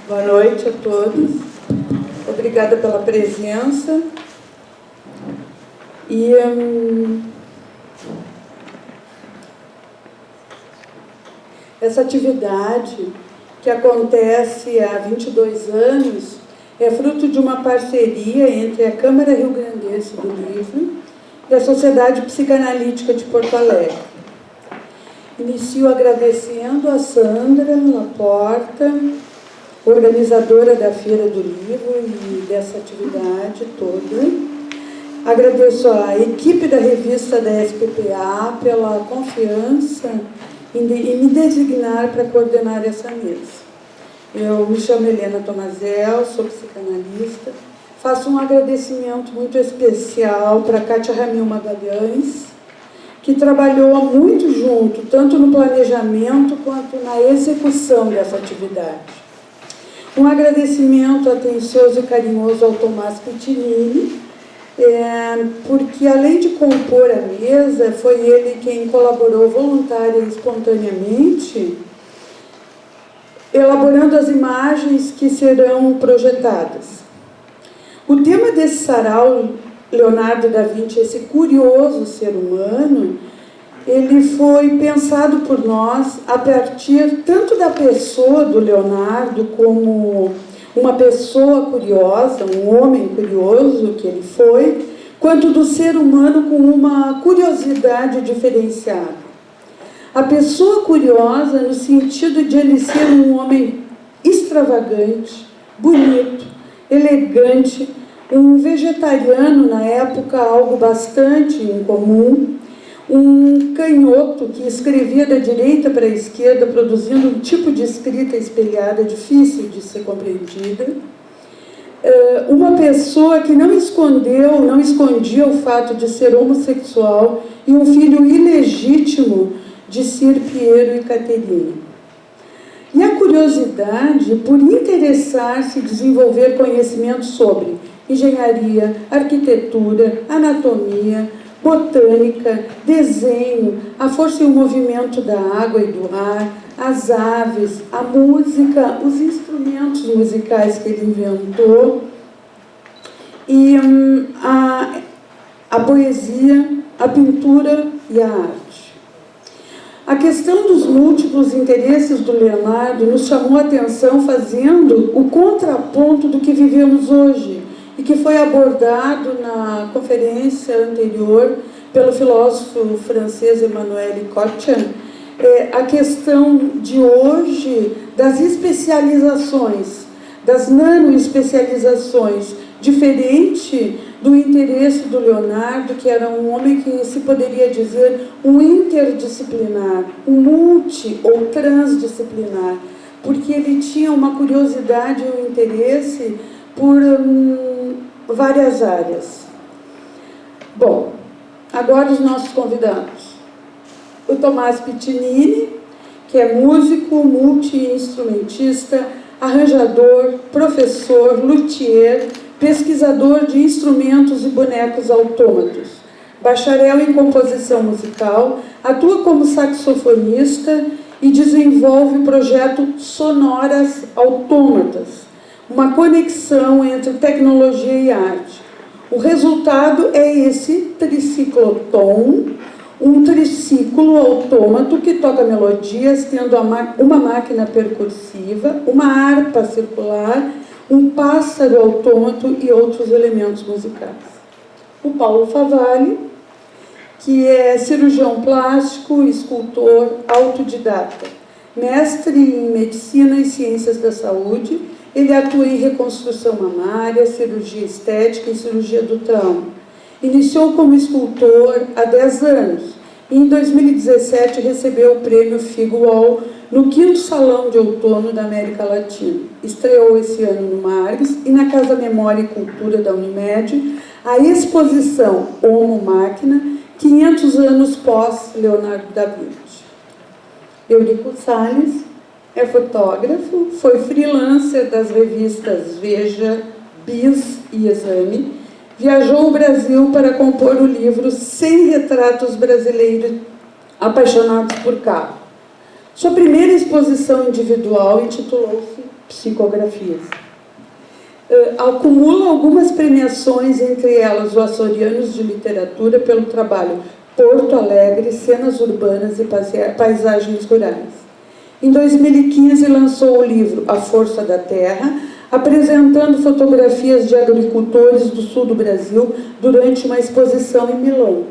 Boa noite a todos. Obrigada pela presença. E essa atividade, que acontece há 22 anos, é fruto de uma parceria entre a Câmara Rio-Grandense do Livro e a Sociedade Psicanalítica de Porto Alegre. Inicio agradecendo a Sandra Laporta, organizadora da Feira do Livro e dessa atividade toda. Agradeço à equipe da revista da SPPA pela confiança em me designar para coordenar essa mesa. Eu me chamo Helena Tomazel, sou psicanalista. Faço um agradecimento muito especial para Kátia Ramil Magalhães, que trabalhou muito junto, tanto no planejamento quanto na execução dessa atividade. Um agradecimento atencioso e carinhoso ao Tomás Pitinini, porque, além de compor a mesa, foi ele quem colaborou voluntária e espontaneamente, elaborando as imagens que serão projetadas. O tema desse sarau, Leonardo da Vinci, esse curioso ser humano, ele foi pensado por nós a partir tanto da pessoa do Leonardo como uma pessoa curiosa, um homem curioso que ele foi, quanto do ser humano com uma curiosidade diferenciada. A pessoa curiosa no sentido de ele ser um homem extravagante, bonito, elegante, um vegetariano na época, algo bastante incomum, um canhoto que escrevia da direita para a esquerda, produzindo um tipo de escrita espelhada difícil de ser compreendida. Uma pessoa que não escondia o fato de ser homossexual e um filho ilegítimo de Sir Piero e Caterina. E a curiosidade por interessar-se e desenvolver conhecimento sobre engenharia, arquitetura, anatomia, botânica, desenho, a força e o movimento da água e do ar, as aves, a música, os instrumentos musicais que ele inventou, e a poesia, a pintura e a arte. A questão dos múltiplos interesses do Leonardo nos chamou a atenção fazendo o contraponto do que vivemos hoje e que foi abordado na conferência anterior pelo filósofo francês Emmanuel Cochin, a questão de hoje das especializações, das nanoespecializações, diferente do interesse do Leonardo, que era um homem que se poderia dizer um interdisciplinar, um multi ou transdisciplinar, porque ele tinha uma curiosidade e um interesse por várias áreas. Bom, agora os nossos convidados. O Tomás Pitinini, que é músico, multi-instrumentista, arranjador, professor, luthier, pesquisador de instrumentos e bonecos autômatos, bacharel em composição musical, atua como saxofonista e desenvolve o projeto Sonoras Autômatas, uma conexão entre tecnologia e arte. O resultado é esse triciclotom, um triciclo autômato que toca melodias, tendo uma máquina percussiva, uma harpa circular, um pássaro autômato e outros elementos musicais. O Paulo Favalli, que é cirurgião plástico, escultor, autodidata, mestre em medicina e ciências da saúde. Ele atua em reconstrução mamária, cirurgia estética e cirurgia do trauma. Iniciou como escultor há 10 anos e, em 2017, recebeu o prêmio Figual no 5º Salão de Outono da América Latina. Estreou esse ano no Margs e na Casa Memória e Cultura da Unimed a exposição Homo Máquina, 500 anos pós-Leonardo da Vinci. Eurico Salles é fotógrafo, foi freelancer das revistas Veja, Bis e Exame. Viajou o Brasil para compor o livro 100 retratos brasileiros apaixonados por carro. Sua primeira exposição individual intitulou-se Psicografias. Acumula algumas premiações, entre elas o Açorianos de Literatura, pelo trabalho Porto Alegre, Cenas Urbanas e Paisagens Rurais. Em 2015, lançou o livro A Força da Terra, apresentando fotografias de agricultores do sul do Brasil durante uma exposição em Milão.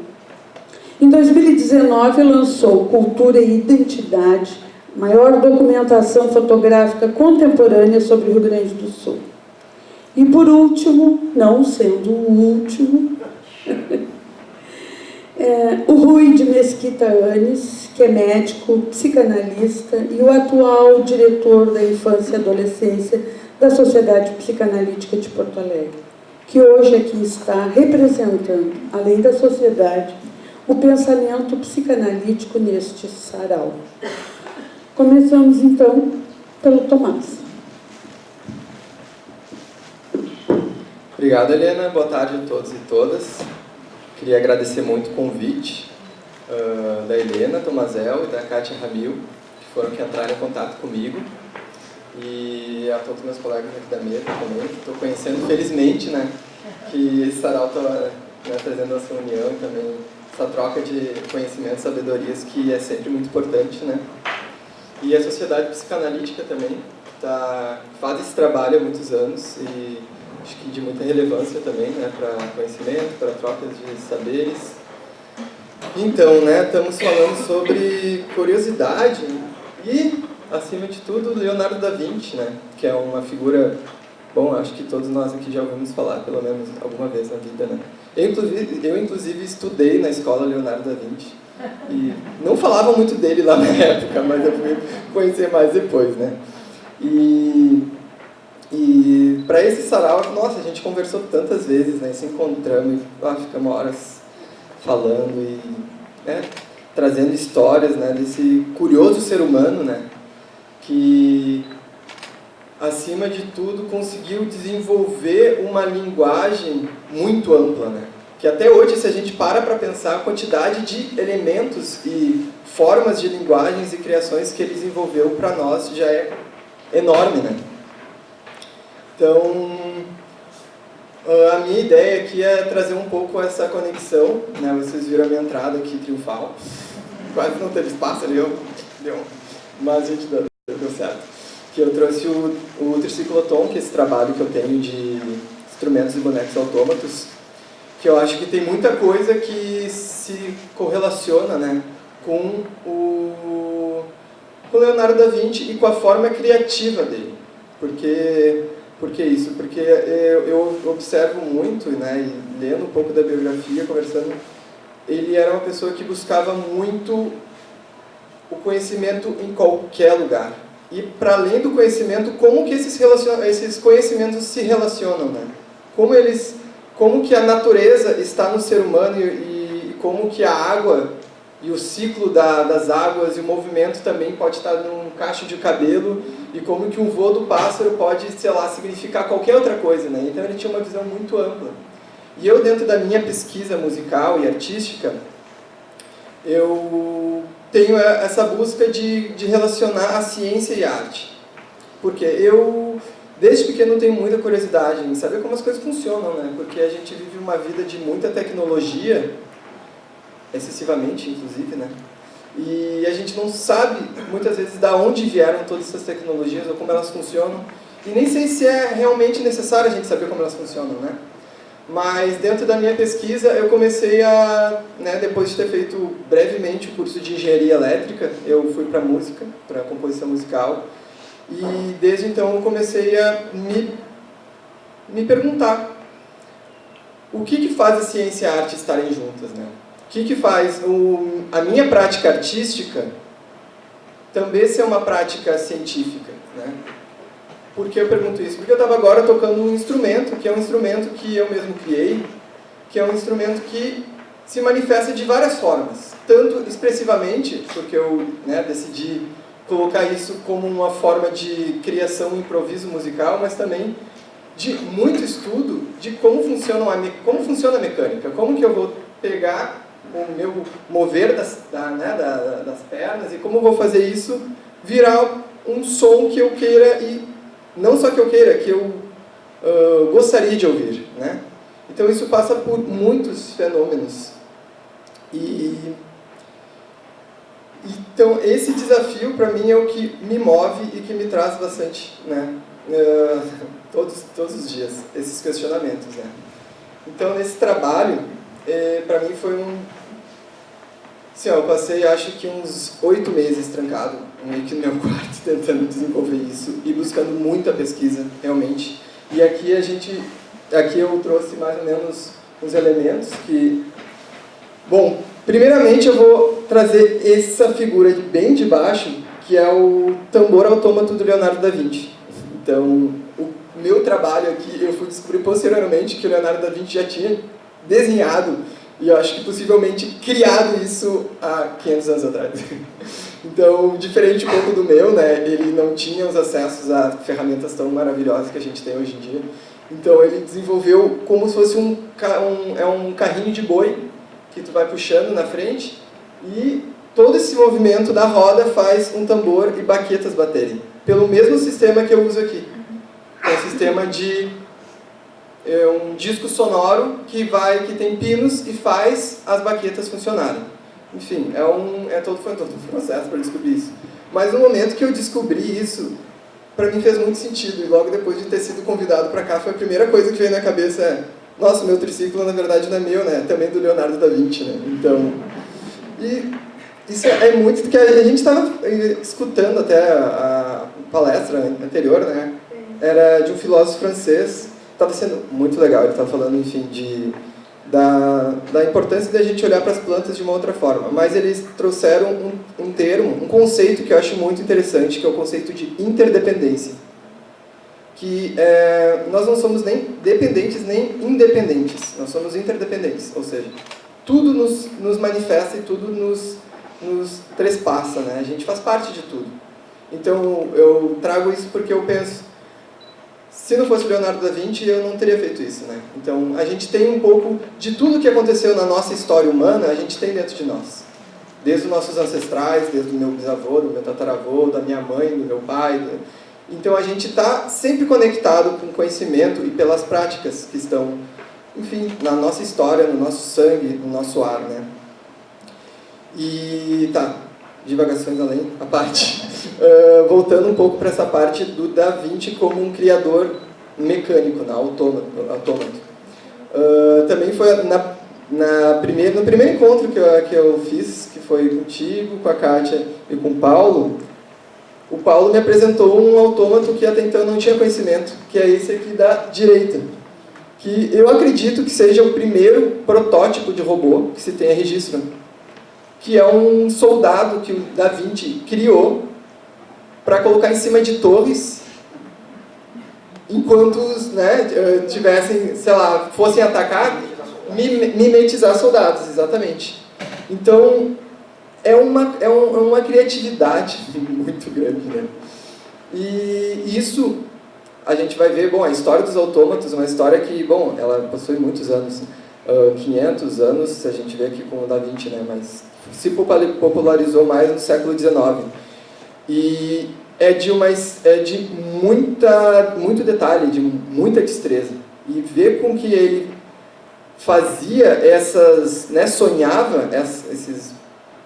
Em 2019, lançou Cultura e Identidade, maior documentação fotográfica contemporânea sobre o Rio Grande do Sul. E, por último, não sendo o último, o Rui de Mesquita Anes, que é médico, psicanalista e o atual diretor da Infância e Adolescência da Sociedade Psicanalítica de Porto Alegre, que hoje aqui está representando, além da sociedade, o pensamento psicanalítico neste sarau. Começamos, então, pelo Tomás. Obrigado, Helena. Boa tarde a todos e todas. Queria agradecer muito o convite da Helena Tomazel e da Kátia Ramil, que foram que entraram em contato comigo, e a todos os meus colegas aqui da mesa também, que estou conhecendo felizmente, né, que esse sarau está trazendo essa união e também essa troca de conhecimentos, sabedorias, que é sempre muito importante, né. E a Sociedade Psicanalítica também faz esse trabalho há muitos anos e acho que de muita relevância também, né, para conhecimento, para trocas de saberes. Então, né, estamos falando sobre curiosidade e, acima de tudo, Leonardo da Vinci, né, que é uma figura, bom, acho que todos nós aqui já ouvimos falar, pelo menos alguma vez na vida, né. Eu inclusive, estudei na escola Leonardo da Vinci e não falava muito dele lá na época, mas eu fui conhecer mais depois, né. E para esse sarau, nossa, a gente conversou tantas vezes, né, se encontramos e ficamos horas falando e, né, trazendo histórias, né, desse curioso ser humano, né, que, acima de tudo, conseguiu desenvolver uma linguagem muito ampla, né, que até hoje, se a gente para pensar, a quantidade de elementos e formas de linguagens e criações que ele desenvolveu para nós já é enorme, né. Então, a minha ideia aqui é trazer um pouco essa conexão, né? Vocês viram a minha entrada aqui triunfal, quase não teve espaço ali, mas a gente deu certo. Que eu trouxe o Tricicloton, que é esse trabalho que eu tenho de instrumentos e bonecos autômatos, que eu acho que tem muita coisa que se correlaciona, né, com o Leonardo da Vinci e com a forma criativa dele. Por que isso? Porque eu observo muito, né, e lendo um pouco da biografia, conversando, ele era uma pessoa que buscava muito o conhecimento em qualquer lugar. E, para além do conhecimento, como que esses conhecimentos se relacionam, né? Como que a natureza está no ser humano e como que a água e o ciclo das águas e o movimento também pode estar num cacho de cabelo e como que um voo do pássaro pode, sei lá, significar qualquer outra coisa, né? Então ele tinha uma visão muito ampla. E eu, dentro da minha pesquisa musical e artística, eu tenho essa busca de relacionar a ciência e a arte. Porque eu, desde pequeno, tenho muita curiosidade em saber como as coisas funcionam, né? Porque a gente vive uma vida de muita tecnologia, excessivamente, inclusive, né? E a gente não sabe, muitas vezes, de onde vieram todas essas tecnologias ou como elas funcionam. E nem sei se é realmente necessário a gente saber como elas funcionam, né? Mas, dentro da minha pesquisa, eu comecei a, né, depois de ter feito brevemente o curso de engenharia elétrica, eu fui para música, para composição musical, e desde então eu comecei a me perguntar o que faz a ciência e a arte estarem juntas, né? O que faz a minha prática artística também ser uma prática científica, né? Por que eu pergunto isso? Porque eu estava agora tocando um instrumento, que é um instrumento que eu mesmo criei, que é um instrumento que se manifesta de várias formas. Tanto expressivamente, porque eu, né, decidi colocar isso como uma forma de criação e improviso musical, mas também de muito estudo de como funciona a mecânica, como que eu vou pegar o meu mover das pernas e como eu vou fazer isso virar um som que eu queira e não só que eu queira, que eu gostaria de ouvir, né? Então isso passa por muitos fenômenos. Então esse desafio para mim é o que me move e que me traz bastante, né? Todos os dias, esses questionamentos, né? Então nesse trabalho, para mim foi assim, eu passei, acho que uns 8 meses trancado, meio que no meu quarto, tentando desenvolver isso e buscando muita pesquisa, realmente. E aqui eu trouxe mais ou menos uns elementos que... Bom, primeiramente eu vou trazer essa figura bem de baixo, que é o tambor autômato do Leonardo da Vinci. Então, o meu trabalho aqui, eu fui descobrir posteriormente que o Leonardo da Vinci já tinha desenhado e eu acho que possivelmente criado isso há 500 anos atrás. Então, diferente um pouco do meu, né, ele não tinha os acessos a ferramentas tão maravilhosas que a gente tem hoje em dia. Então, ele desenvolveu como se fosse um carrinho de boi que tu vai puxando na frente e todo esse movimento da roda faz um tambor e baquetas baterem. Pelo mesmo sistema que eu uso aqui. É um sistema de... um disco sonoro que tem pinos e faz as baquetas funcionarem. Enfim, foi todo um processo para descobrir isso. Mas no momento que eu descobri isso, para mim fez muito sentido. E logo depois de ter sido convidado para cá, foi a primeira coisa que veio na cabeça. Nossa, meu triciclo na verdade não é meu, né? Também do Leonardo da Vinci, né? Então, e isso é muito do que a gente estava escutando até a palestra anterior, né? Era de um filósofo francês. Estava sendo muito legal, ele estava falando, enfim, da importância da gente olhar para as plantas de uma outra forma. Mas eles trouxeram um termo, um conceito que eu acho muito interessante, que é o conceito de interdependência. Que nós não somos nem dependentes nem independentes, nós somos interdependentes, ou seja, tudo nos manifesta e tudo nos trespassa, né? A gente faz parte de tudo. Então, eu trago isso porque eu penso, se não fosse Leonardo da Vinci, eu não teria feito isso, né? Então, a gente tem um pouco de tudo que aconteceu na nossa história humana, a gente tem dentro de nós. Desde os nossos ancestrais, desde o meu bisavô, do meu tataravô, da minha mãe, do meu pai. Então, a gente está sempre conectado com o conhecimento e pelas práticas que estão, enfim, na nossa história, no nosso sangue, no nosso ar, né? E tá, divagações além, a parte. Voltando um pouco para essa parte do Da Vinci como um criador mecânico, autômato. Também foi no primeiro encontro que eu fiz, que foi contigo, com a Kátia e com o Paulo me apresentou um autômato que até então eu não tinha conhecimento, que é esse aqui da direita, que eu acredito que seja o primeiro protótipo de robô que se tenha registro, que é um soldado que o Da Vinci criou para colocar em cima de torres enquanto tivessem, sei lá, fossem atacar, mimetizar soldados, exatamente. Então, é uma criatividade muito grande, né? E isso a gente vai ver, bom, a história dos autômatos é uma história que, bom, ela possui muitos anos, 500 anos, se a gente vê aqui com o Da Vinci, né? Mas se popularizou mais no século XIX. E é de muito detalhe, de muita destreza. E ver com que ele fazia sonhava esses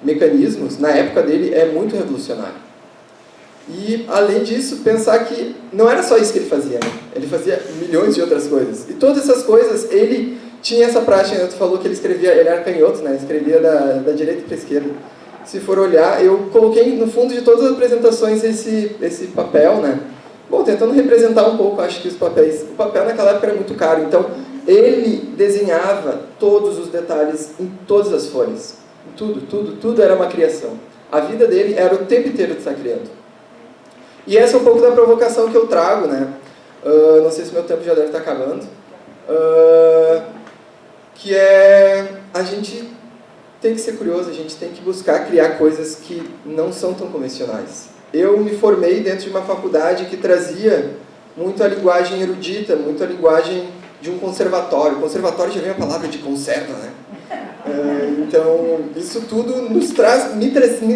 mecanismos, na época dele, é muito revolucionário. E, além disso, pensar que não era só isso que ele fazia, né? Ele fazia milhões de outras coisas. E todas essas coisas, ele tinha essa prática, tu falou que ele era canhoto, né? Escrevia da direita para a esquerda. Se for olhar, eu coloquei no fundo de todas as apresentações esse papel, né? Bom, tentando representar um pouco, acho que o papel naquela época era muito caro, então ele desenhava todos os detalhes em todas as folhas. Tudo era uma criação. A vida dele era o tempo inteiro de estar criando. E essa é um pouco da provocação que eu trago, né? Não sei se meu tempo já deve estar acabando. Que é a gente tem que ser curioso, a gente tem que buscar criar coisas que não são tão convencionais. Eu me formei dentro de uma faculdade que trazia muito a linguagem erudita, muito a linguagem de um conservatório. Conservatório já vem a palavra de conserva, né? Então, isso tudo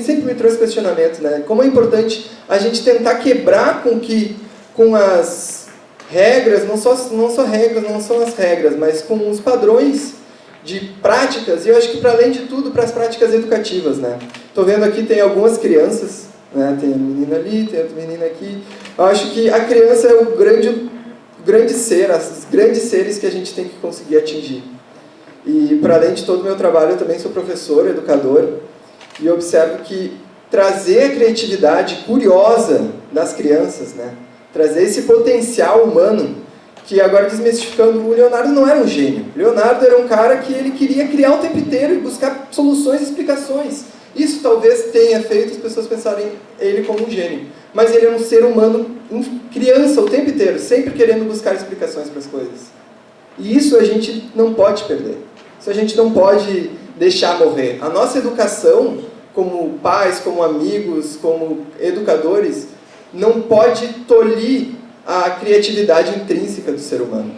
sempre me trouxe questionamento, né? Como é importante a gente tentar quebrar com as regras, não só regras, não são as regras, mas com os padrões de práticas, e eu acho que, para além de tudo, para as práticas educativas, né? Estou vendo aqui, tem algumas crianças, né? Tem a menina ali, tem outra menina aqui. Eu acho que a criança é o grande ser, os grandes seres que a gente tem que conseguir atingir. E, para além de todo o meu trabalho, eu também sou professor, educador, e eu observo que trazer a criatividade curiosa das crianças, né? Trazer esse potencial humano, que agora desmistificando, o Leonardo não era um gênio. O Leonardo era um cara que ele queria criar o tempo inteiro e buscar soluções e explicações. Isso talvez tenha feito as pessoas pensarem ele como um gênio. Mas ele era um ser humano, criança o tempo inteiro, sempre querendo buscar explicações para as coisas. E isso a gente não pode perder. Isso a gente não pode deixar morrer. A nossa educação, como pais, como amigos, como educadores, não pode tolir a criatividade intrínseca do ser humano.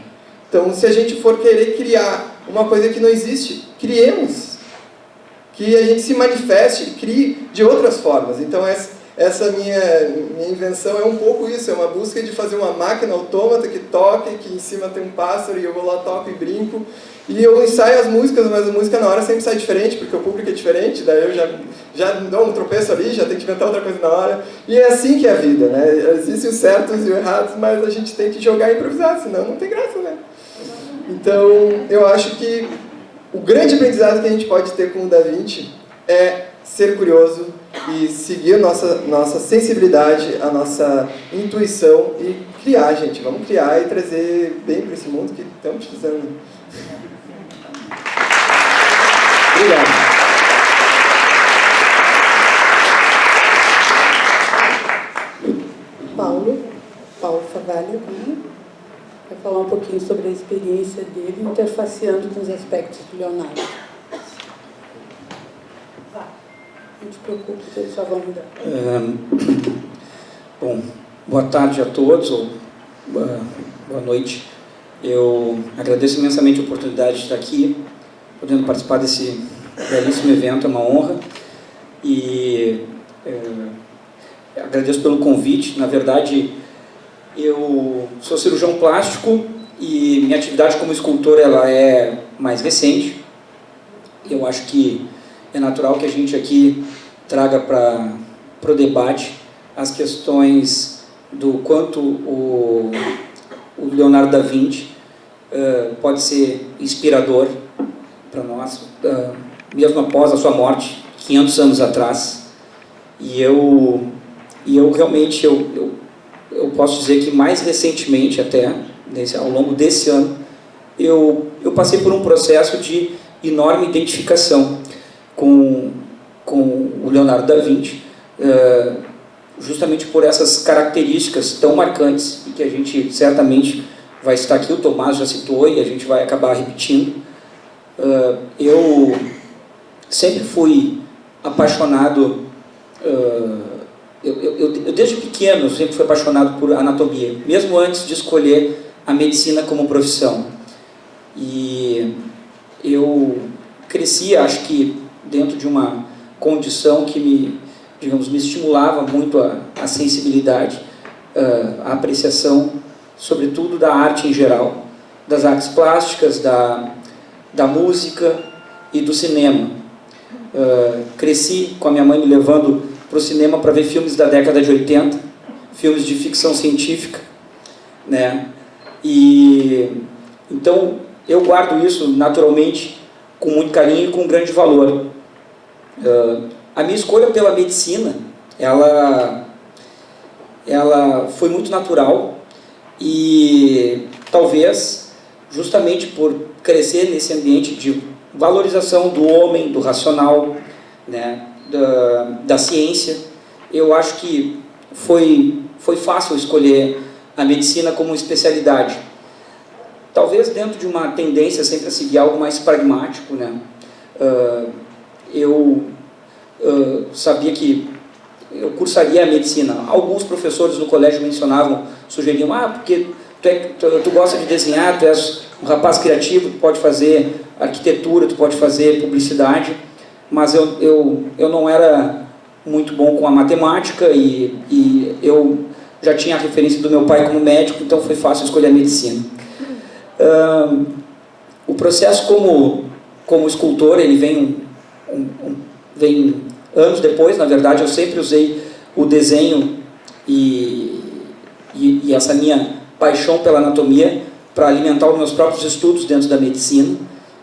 Então, se a gente for querer criar uma coisa que não existe, criemos. Que a gente se manifeste e crie de outras formas. Então, essa minha invenção é um pouco isso, é uma busca de fazer uma máquina autômata que toque, que em cima tem um pássaro e eu vou lá, toco e brinco. E eu ensaio as músicas, mas a música na hora sempre sai diferente, porque o público é diferente, daí eu já dou um tropeço ali, já tenho que inventar outra coisa na hora. E é assim que é a vida, né? Existem os certos e os errados, mas a gente tem que jogar e improvisar, senão não tem graça, né? Então, eu acho que o grande aprendizado que a gente pode ter com o Da Vinci é ser curioso e seguir a nossa sensibilidade, a nossa intuição e criar, gente. Vamos criar e trazer bem para esse mundo que estamos precisando. Obrigado. Paulo Favalli, vai falar um pouquinho sobre a experiência dele, interfaceando com os aspectos do Leonardo. Não te preocupe, eles só vão mudar. Bom, boa tarde a todos, ou boa noite. Eu agradeço imensamente a oportunidade de estar aqui, podendo participar desse belíssimo evento, é uma honra. E agradeço pelo convite. Na verdade, eu sou cirurgião plástico e minha atividade como escultor ela é mais recente. Eu acho que é natural que a gente aqui traga para o debate as questões do quanto o Leonardo da Vinci pode ser inspirador para nós, mesmo após a sua morte, 500 anos atrás. E eu realmente, eu posso dizer que mais recentemente até, ao longo desse ano, eu passei por um processo de enorme identificação com o Leonardo da Vinci, justamente por essas características tão marcantes, e que a gente certamente vai estar aqui, o Tomás já citou, e a gente vai acabar repetindo. Eu sempre fui apaixonado, eu desde pequeno sempre fui apaixonado por anatomia, mesmo antes de escolher a medicina como profissão. E eu cresci, acho que dentro de uma condição que me estimulava muito a sensibilidade, a apreciação, sobretudo da arte em geral, das artes plásticas, da música e do cinema. Cresci com a minha mãe me levando para o cinema para ver filmes da década de 80, filmes de ficção científica, né? E então eu guardo isso naturalmente com muito carinho e com grande valor. A minha escolha pela medicina, ela foi muito natural, e talvez justamente por crescer nesse ambiente de valorização do homem, do racional, né, da ciência, eu acho que foi fácil escolher a medicina como especialidade. Talvez dentro de uma tendência sempre a seguir algo mais pragmático, né? Eu sabia que eu cursaria a medicina. Alguns professores no colégio mencionavam, sugeriam, porque tu gosta de desenhar, tu és um rapaz criativo, tu pode fazer arquitetura, tu pode fazer publicidade, mas eu não era muito bom com a matemática, e eu já tinha a referência do meu pai como médico, então foi fácil escolher a medicina. O processo como escultor, ele vem anos depois. Na verdade, eu sempre usei o desenho e essa minha paixão pela anatomia para alimentar os meus próprios estudos dentro da medicina,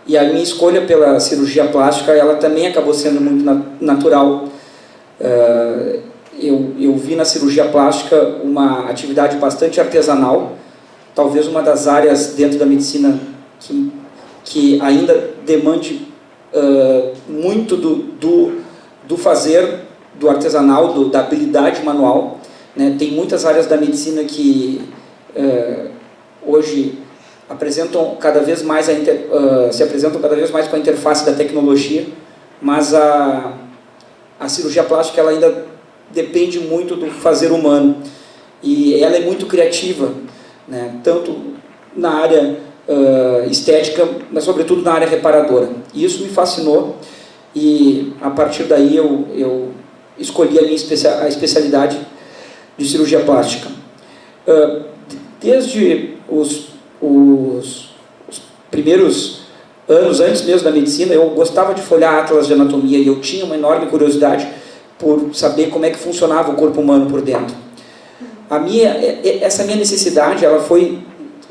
e a minha escolha pela cirurgia plástica, ela também acabou sendo muito natural. Eu vi na cirurgia plástica uma atividade bastante artesanal, talvez uma das áreas dentro da medicina que ainda demande muito do fazer, do artesanal, da habilidade manual, né? Tem muitas áreas da medicina que hoje apresentam cada vez mais se apresentam cada vez mais com a interface da tecnologia, mas a cirurgia plástica ela ainda depende muito do fazer humano, e ela é muito criativa, né? Tanto na área estética, mas sobretudo na área reparadora. E isso me fascinou, e a partir daí eu escolhi a especialidade de cirurgia plástica. Desde os primeiros anos, antes mesmo da medicina, eu gostava de folhear atlas de anatomia, e eu tinha uma enorme curiosidade por saber como é que funcionava o corpo humano por dentro. Essa minha necessidade, ela foi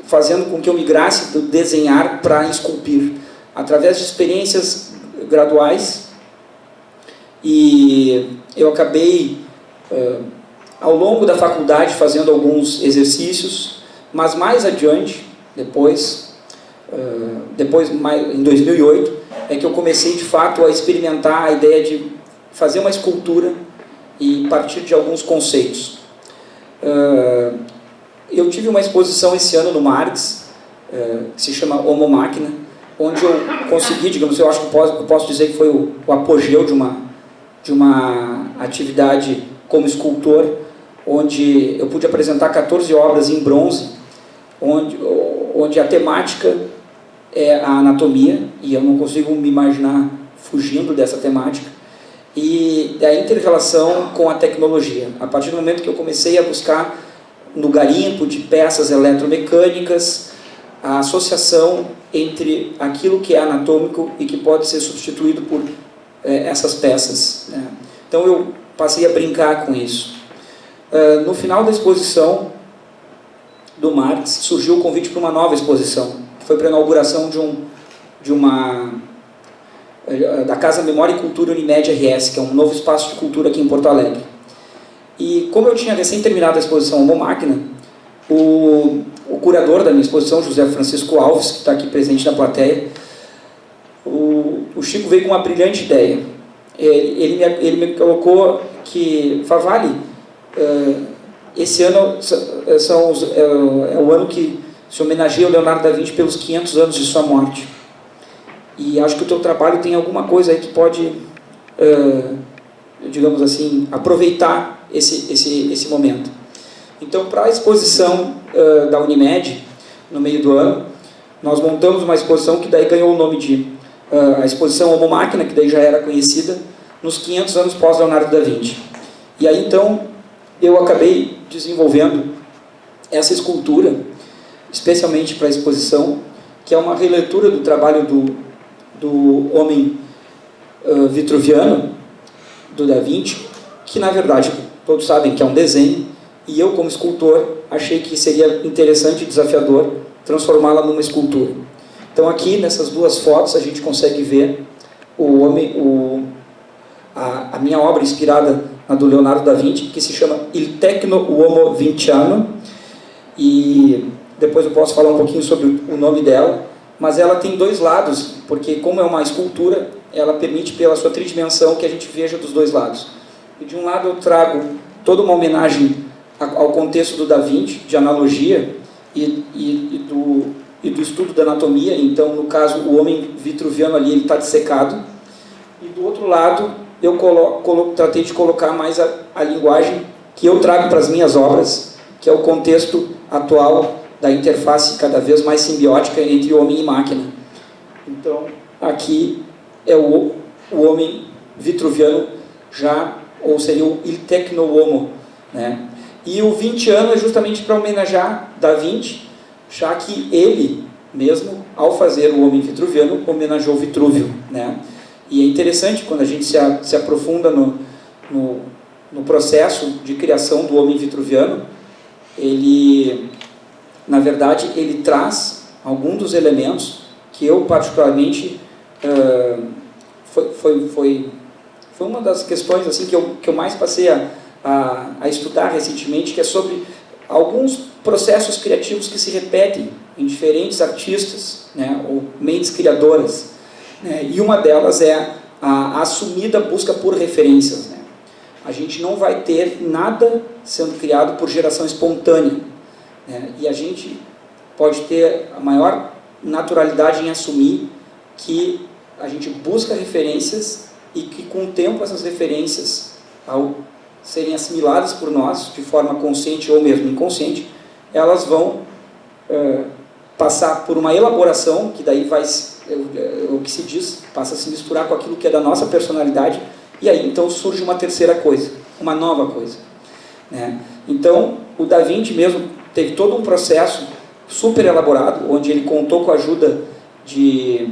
fazendo com que eu migrasse do desenhar para esculpir, através de experiências graduais, e eu acabei, ao longo da faculdade, fazendo alguns exercícios, mas mais adiante, depois em 2008, é que eu comecei de fato a experimentar a ideia de fazer uma escultura e partir de alguns conceitos. Eu tive uma exposição esse ano no Marx, que se chama Homo Machina, onde eu consegui, eu acho que eu posso dizer que foi o apogeu de uma atividade como escultor, onde eu pude apresentar 14 obras em bronze, onde a temática é a anatomia, e eu não consigo me imaginar fugindo dessa temática, e a inter-relação com a tecnologia. A partir do momento que eu comecei a buscar no garimpo de peças eletromecânicas a associação entre aquilo que é anatômico e que pode ser substituído por essas peças, né? Então eu passei a brincar com isso. No final da exposição do Marx, surgiu o convite para uma nova exposição, que foi para a inauguração da Casa Memória e Cultura Unimed RS, que é um novo espaço de cultura aqui em Porto Alegre. E como eu tinha recém terminado a exposição Homo Máquina, o curador da minha exposição, José Francisco Alves, que está aqui presente na plateia, o Chico veio com uma brilhante ideia. Ele me colocou que, Favalli, esse ano é o ano que se homenageia o Leonardo da Vinci pelos 500 anos de sua morte. E acho que o teu trabalho tem alguma coisa aí que pode, digamos assim, aproveitar esse momento. Então, para a exposição da Unimed, no meio do ano, nós montamos uma exposição que daí ganhou o nome de a exposição Homo Máquina, que daí já era conhecida, nos 500 anos pós-Leonardo da Vinci. E aí, então, eu acabei desenvolvendo essa escultura, especialmente para a exposição, que é uma releitura do trabalho do homem vitruviano, do Da Vinci, que, na verdade, todos sabem que é um desenho, e eu, como escultor, achei que seria interessante e desafiador transformá-la numa escultura. Então, aqui, nessas duas fotos, a gente consegue ver a minha obra inspirada na do Leonardo da Vinci, que se chama Il Tecno Uomo Vinciano, e depois eu posso falar um pouquinho sobre o nome dela, mas ela tem dois lados, porque como é uma escultura, ela permite, pela sua tridimensião, que a gente veja dos dois lados. E de um lado eu trago toda uma homenagem ao contexto do Da Vinci, de analogia, e do estudo da anatomia. Então, no caso, o homem vitruviano ali, ele está dissecado. E do outro lado, eu tratei de colocar mais a linguagem que eu trago para as minhas obras, que é o contexto atual da interface cada vez mais simbiótica entre homem e máquina. Então, aqui é o homem vitruviano já, ou seria o Il Tecno Uomo, né? E o 20 anos é justamente para homenagear Da Vinci, já que ele mesmo, ao fazer o homem vitruviano, homenageou Vitrúvio, né? E é interessante quando a gente se aprofunda no processo de criação do homem vitruviano, ele, na verdade, ele traz alguns dos elementos que eu, particularmente, foi uma das questões assim, que eu mais passei a estudar recentemente, que é sobre alguns processos criativos que se repetem em diferentes artistas, né, ou mentes criadoras, né, e uma delas é a assumida busca por referências, né. A gente não vai ter nada sendo criado por geração espontânea, né, e a gente pode ter a maior naturalidade em assumir que a gente busca referências e que, com o tempo, essas referências, ao serem assimiladas por nós, de forma consciente ou mesmo inconsciente, elas vão passar por uma elaboração, que daí vai, o que se diz, passa a se misturar com aquilo que é da nossa personalidade, e aí então surge uma terceira coisa, uma nova coisa, né? Então, o Da Vinci mesmo teve todo um processo super elaborado, onde ele contou com a ajuda de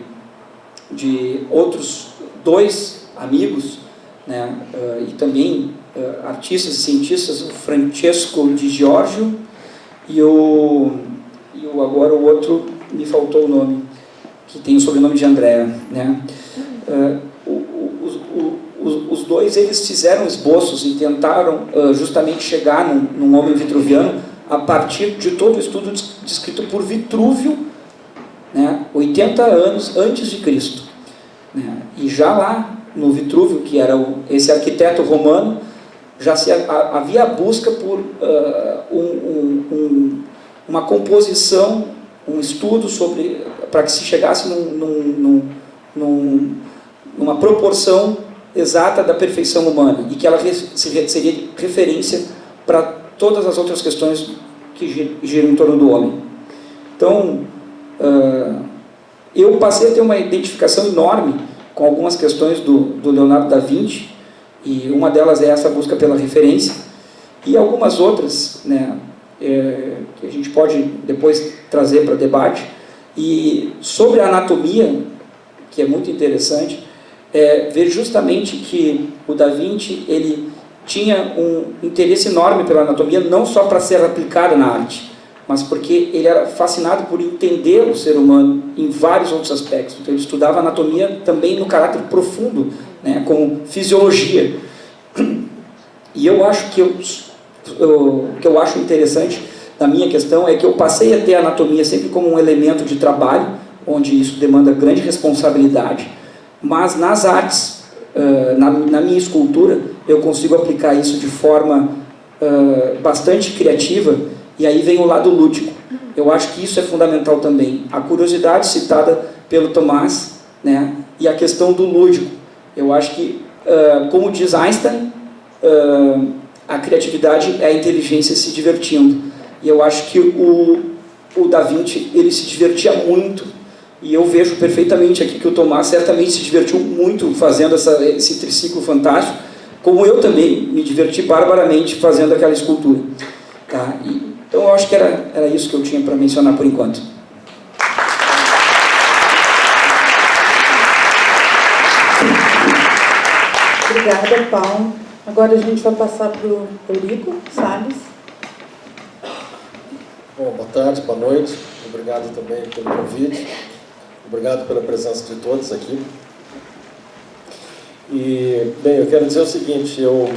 outros dois amigos, né, e também artistas e cientistas, o Francesco Di Giorgio e agora o outro, me faltou o nome, que tem o sobrenome de Andrea, né? Os dois, eles fizeram esboços e tentaram justamente chegar num homem vitruviano a partir de todo o estudo descrito por Vitrúvio, né, 80 anos antes de Cristo, né? E já lá no Vitrúvio, que era esse arquiteto romano, já havia a busca por uma composição, um estudo sobre, para que se chegasse numa proporção exata da perfeição humana, e que ela seria referência para todas as outras questões que giram em torno do homem. Então, eu passei a ter uma identificação enorme com algumas questões do Leonardo da Vinci, e uma delas é essa busca pela referência, e algumas outras, né, que a gente pode depois trazer para debate. E sobre a anatomia, que é muito interessante, ver justamente que o Da Vinci ele tinha um interesse enorme pela anatomia, não só para ser aplicada na arte, mas porque ele era fascinado por entender o ser humano em vários outros aspectos. Então ele estudava anatomia também no caráter profundo, né, como fisiologia. E eu acho que o que eu acho interessante da minha questão é que eu passei a ter a anatomia sempre como um elemento de trabalho, onde isso demanda grande responsabilidade, mas nas artes, na minha escultura, eu consigo aplicar isso de forma bastante criativa, e aí vem o lado lúdico. Eu acho que isso é fundamental também. A curiosidade citada pelo Tomás, né, e a questão do lúdico. Eu acho que, como diz Einstein, a criatividade é a inteligência se divertindo. E eu acho que o Da Vinci, ele se divertia muito. E eu vejo perfeitamente aqui que o Tomás certamente se divertiu muito fazendo esse triciclo fantástico, como eu também me diverti barbaramente fazendo aquela escultura. Tá? Então eu acho que era isso que eu tinha para mencionar por enquanto. Obrigada, Paulo. Agora a gente vai passar para o Eurico Salles. Bom, boa tarde, boa noite. Obrigado também pelo convite. Obrigado pela presença de todos aqui. E, bem, eu quero dizer o seguinte, eu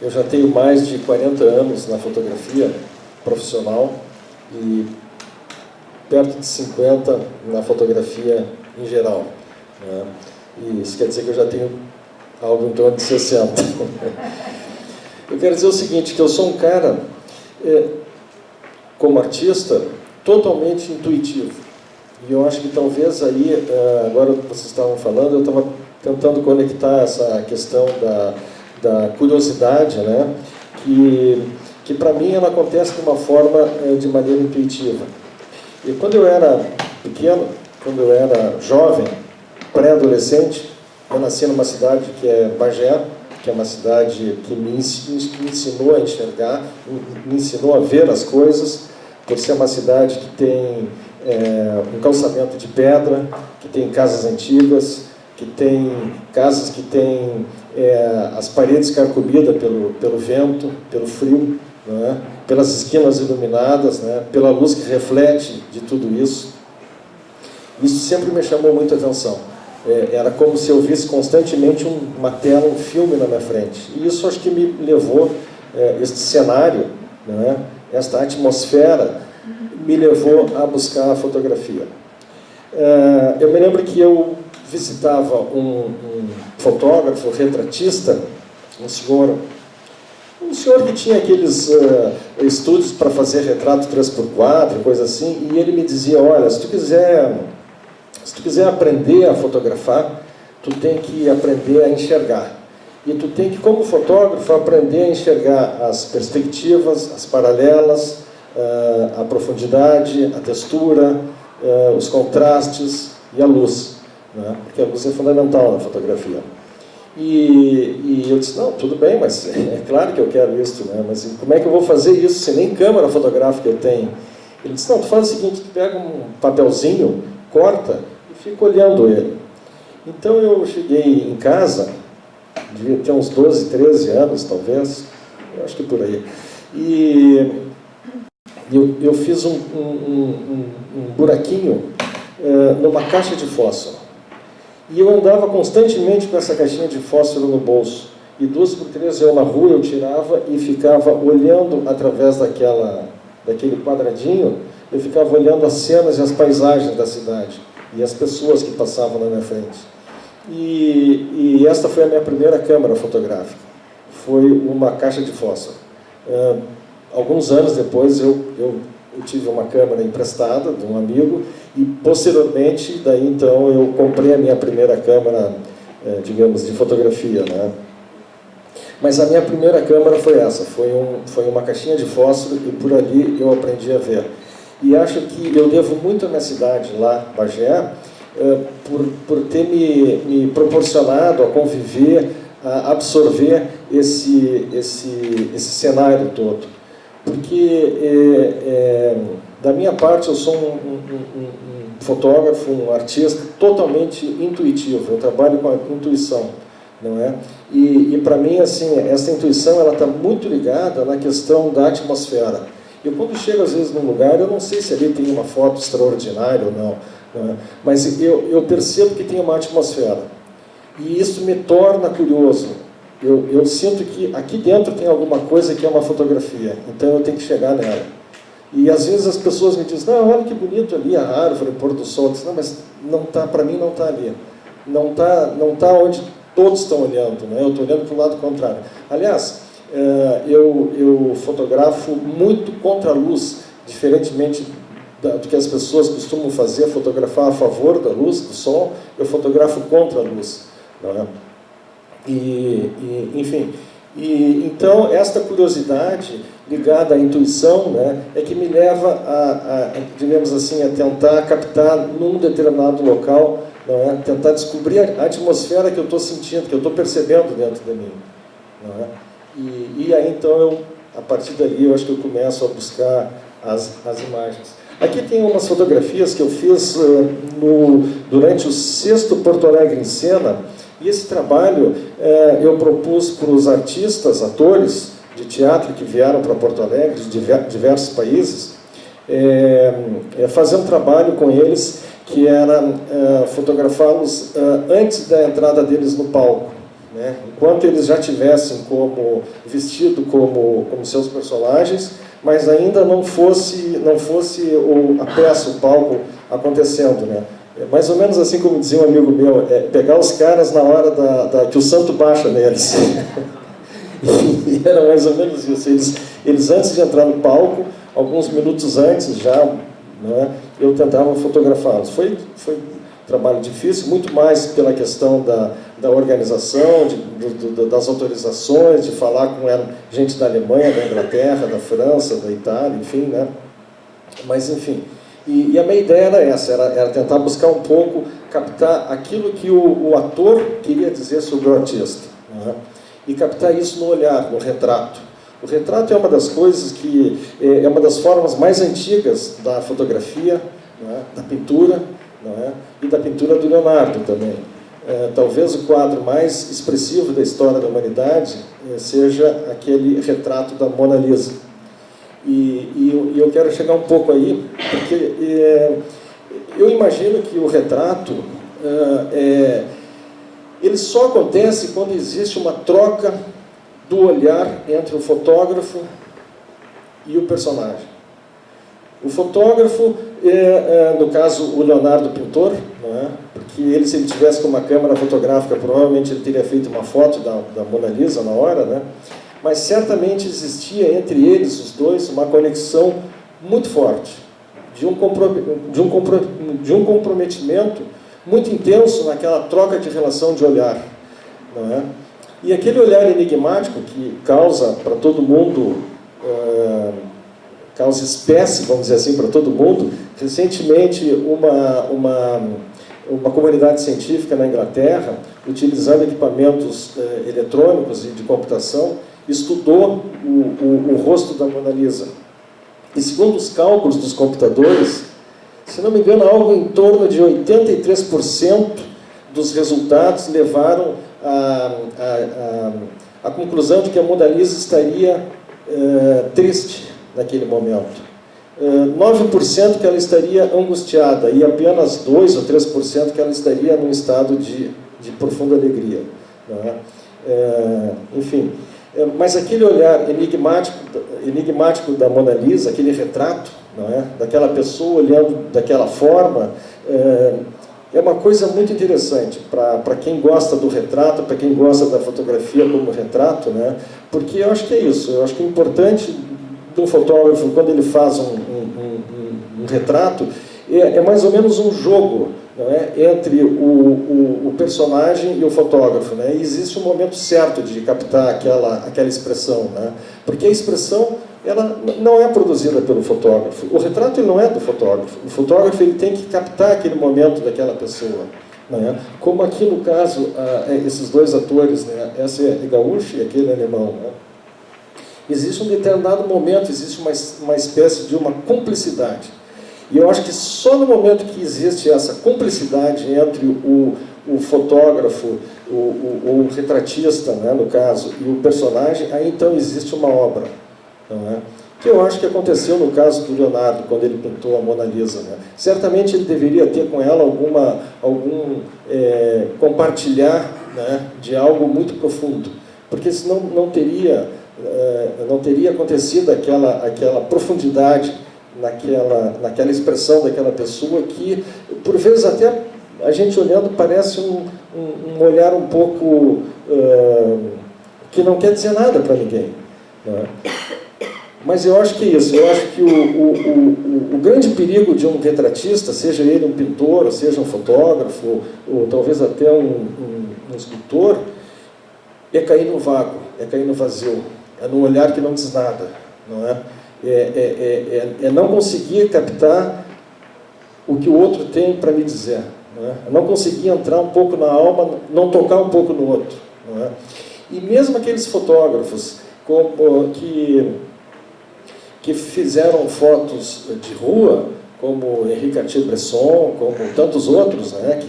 já tenho mais de 40 anos na fotografia profissional e perto de 50 na fotografia em geral, né? E isso quer dizer que eu já tenho algo em torno de 60. Eu quero dizer o seguinte, que eu sou um cara, como artista, totalmente intuitivo. E eu acho que talvez aí, agora vocês estavam falando, eu estava tentando conectar essa questão da curiosidade, né? Que para mim ela acontece de uma forma, de maneira intuitiva. E quando eu era pequeno, quando eu era jovem, pré-adolescente, eu nasci numa cidade que é Bagé, que é uma cidade que me ensinou a enxergar, me ensinou a ver as coisas, por ser uma cidade que tem um calçamento de pedra, que tem casas antigas, que tem casas que têm as paredes carcomidas pelo vento, pelo frio, né? Pelas esquinas iluminadas, né? Pela luz que reflete de tudo isso. Isso sempre me chamou muita atenção. Era como se eu visse constantemente uma tela, um filme na minha frente. E isso acho que me levou, este cenário, né? Esta atmosfera, me levou a buscar a fotografia. Eu me lembro que eu visitava um fotógrafo, retratista, um senhor que tinha aqueles estúdios para fazer retrato 3x4, coisa assim, e ele me dizia, olha, se tu quiser aprender a fotografar, tu tem que aprender a enxergar. E tu tem que, como fotógrafo, aprender a enxergar as perspectivas, as paralelas, a profundidade, a textura, os contrastes e a luz, né? Porque a luz é fundamental na fotografia. E eu disse, não, tudo bem, mas é claro que eu quero isso, né? Mas como é que eu vou fazer isso se nem câmera fotográfica eu tenho? Ele disse, não, tu faz o seguinte, tu pega um papelzinho, corta e fica olhando ele. Então eu cheguei em casa, devia ter uns 12, 13 anos talvez, eu acho que por aí, e eu fiz um buraquinho numa caixa de fósforo. E eu andava constantemente com essa caixinha de fósforo no bolso. E 2 por 3 eu na rua, eu tirava e ficava olhando através daquele quadradinho, eu ficava olhando as cenas e as paisagens da cidade. E as pessoas que passavam na minha frente. E esta foi a minha primeira câmera fotográfica. Foi uma caixa de fósforo. Alguns anos depois eu tive uma câmera emprestada de um amigo e posteriormente, daí então, eu comprei a minha primeira câmera, digamos, de fotografia, né? Mas a minha primeira câmera foi essa, foi uma caixinha de fósforo e por ali eu aprendi a ver. E acho que eu devo muito à minha cidade lá, Bagé, por ter me proporcionado a conviver, a absorver esse cenário todo. Porque Da minha parte, eu sou um fotógrafo, um artista totalmente intuitivo. Eu trabalho com a intuição, não é? E para mim, assim, essa intuição ela está muito ligada na questão da atmosfera. Eu, quando chego, às vezes, num lugar, eu não sei se ali tem uma foto extraordinária ou não, mas eu percebo que tem uma atmosfera. E isso me torna curioso. Eu sinto que aqui dentro tem alguma coisa que é uma fotografia, então eu tenho que chegar nela. E às vezes as pessoas me dizem, não, olha que bonito ali a árvore, o pôr do sol. Eu digo, não, mas não tá, para mim não está ali. Não tá onde todos estão olhando, né? Eu estou olhando para o lado contrário. Aliás, eu fotografo muito contra a luz, diferentemente do que as pessoas costumam fazer, fotografar a favor da luz, do sol, eu fotografo contra a luz. Não é? Enfim, então esta curiosidade ligada à intuição, né, é que me leva digamos assim, a tentar captar num determinado local, não é, tentar descobrir a atmosfera que eu estou sentindo, que eu estou percebendo dentro de mim, não é? E aí então a partir dali eu acho que eu começo a buscar as imagens. Aqui tem umas fotografias que eu fiz durante o 6º Porto Alegre em Cena. E esse trabalho eu propus para os artistas, atores de teatro que vieram para Porto Alegre, de diversos países, fazer um trabalho com eles que era fotografá-los antes da entrada deles no palco, né? Enquanto eles já tivessem vestido como seus personagens, mas ainda não fosse a peça, o palco acontecendo, né? Mais ou menos assim como dizia um amigo meu, pegar os caras na hora que o santo baixa neles. E era mais ou menos isso. Eles antes de entrar no palco, alguns minutos antes já, né, eu tentava fotografá-los. Foi um trabalho difícil, muito mais pela questão da organização, das autorizações, de falar com gente da Alemanha, da Inglaterra, da França, da Itália, enfim, né? Mas, enfim... E a minha ideia era essa, era tentar buscar um pouco, captar aquilo que o ator queria dizer sobre o artista, né? E captar isso no olhar, no retrato. O retrato é uma das coisas que é uma das formas mais antigas da fotografia, né? Da pintura, né? E da pintura do Leonardo também. Talvez o quadro mais expressivo da história da humanidade seja aquele retrato da Mona Lisa. E eu quero chegar um pouco aí, porque eu imagino que o retrato ele só acontece quando existe uma troca do olhar entre o fotógrafo e o personagem. O fotógrafo, no caso o Leonardo pintor, não é? Porque ele, se ele tivesse com uma câmera fotográfica, provavelmente ele teria feito uma foto da Mona Lisa na hora, né? Mas certamente existia entre eles, os dois, uma conexão muito forte, de um comprometimento muito intenso naquela troca de relação de olhar, não é? E aquele olhar enigmático que causa para todo mundo, causa espécie, vamos dizer assim, para todo mundo. Recentemente, uma comunidade científica na Inglaterra, utilizando equipamentos eletrônicos e de computação, estudou o rosto da Mona Lisa. E segundo os cálculos dos computadores, se não me engano, algo em torno de 83% dos resultados levaram à conclusão de que a Mona Lisa estaria triste naquele momento. 9% que ela estaria angustiada e apenas 2 ou 3% que ela estaria num estado de profunda alegria. Não é? Enfim... Mas aquele olhar enigmático da Mona Lisa, aquele retrato, não é? Daquela pessoa olhando daquela forma, é uma coisa muito interessante para quem gosta do retrato, para quem gosta da fotografia como retrato, né? Porque eu acho que é isso, eu acho que o importante do fotógrafo, quando ele faz um retrato, é mais ou menos um jogo, não é? Entre o personagem e o fotógrafo, né? E existe um momento certo de captar aquela expressão, né? Porque a expressão ela não é produzida pelo fotógrafo. O retrato ele não é do fotógrafo. O fotógrafo ele tem que captar aquele momento daquela pessoa, né? Como aqui no caso esses dois atores, né? Essa é gaúcha e aquele é alemão, né? Existe um determinado momento, existe uma espécie de uma cumplicidade. E eu acho que só no momento que existe essa cumplicidade entre o fotógrafo, o retratista, né, no caso, e o personagem, aí então existe uma obra. Não é? Que eu acho que aconteceu no caso do Leonardo, quando ele pintou a Mona Lisa. Né? Certamente ele deveria ter com ela algum compartilhar, né, de algo muito profundo, porque senão não teria acontecido aquela profundidade naquela expressão daquela pessoa que, por vezes, até a gente olhando parece um olhar um pouco que não quer dizer nada para ninguém. Né? Mas eu acho que é isso. Eu acho que o grande perigo de um retratista, seja ele um pintor, ou seja um fotógrafo, ou talvez até um escultor, é cair no vago, é cair no vazio, é num olhar que não diz nada, não é? É não conseguir captar o que o outro tem para me dizer, não é? É não conseguir entrar um pouco na alma, não tocar um pouco no outro, não é? E mesmo aqueles fotógrafos que fizeram fotos de rua, como Henri Cartier-Bresson, como tantos outros, né,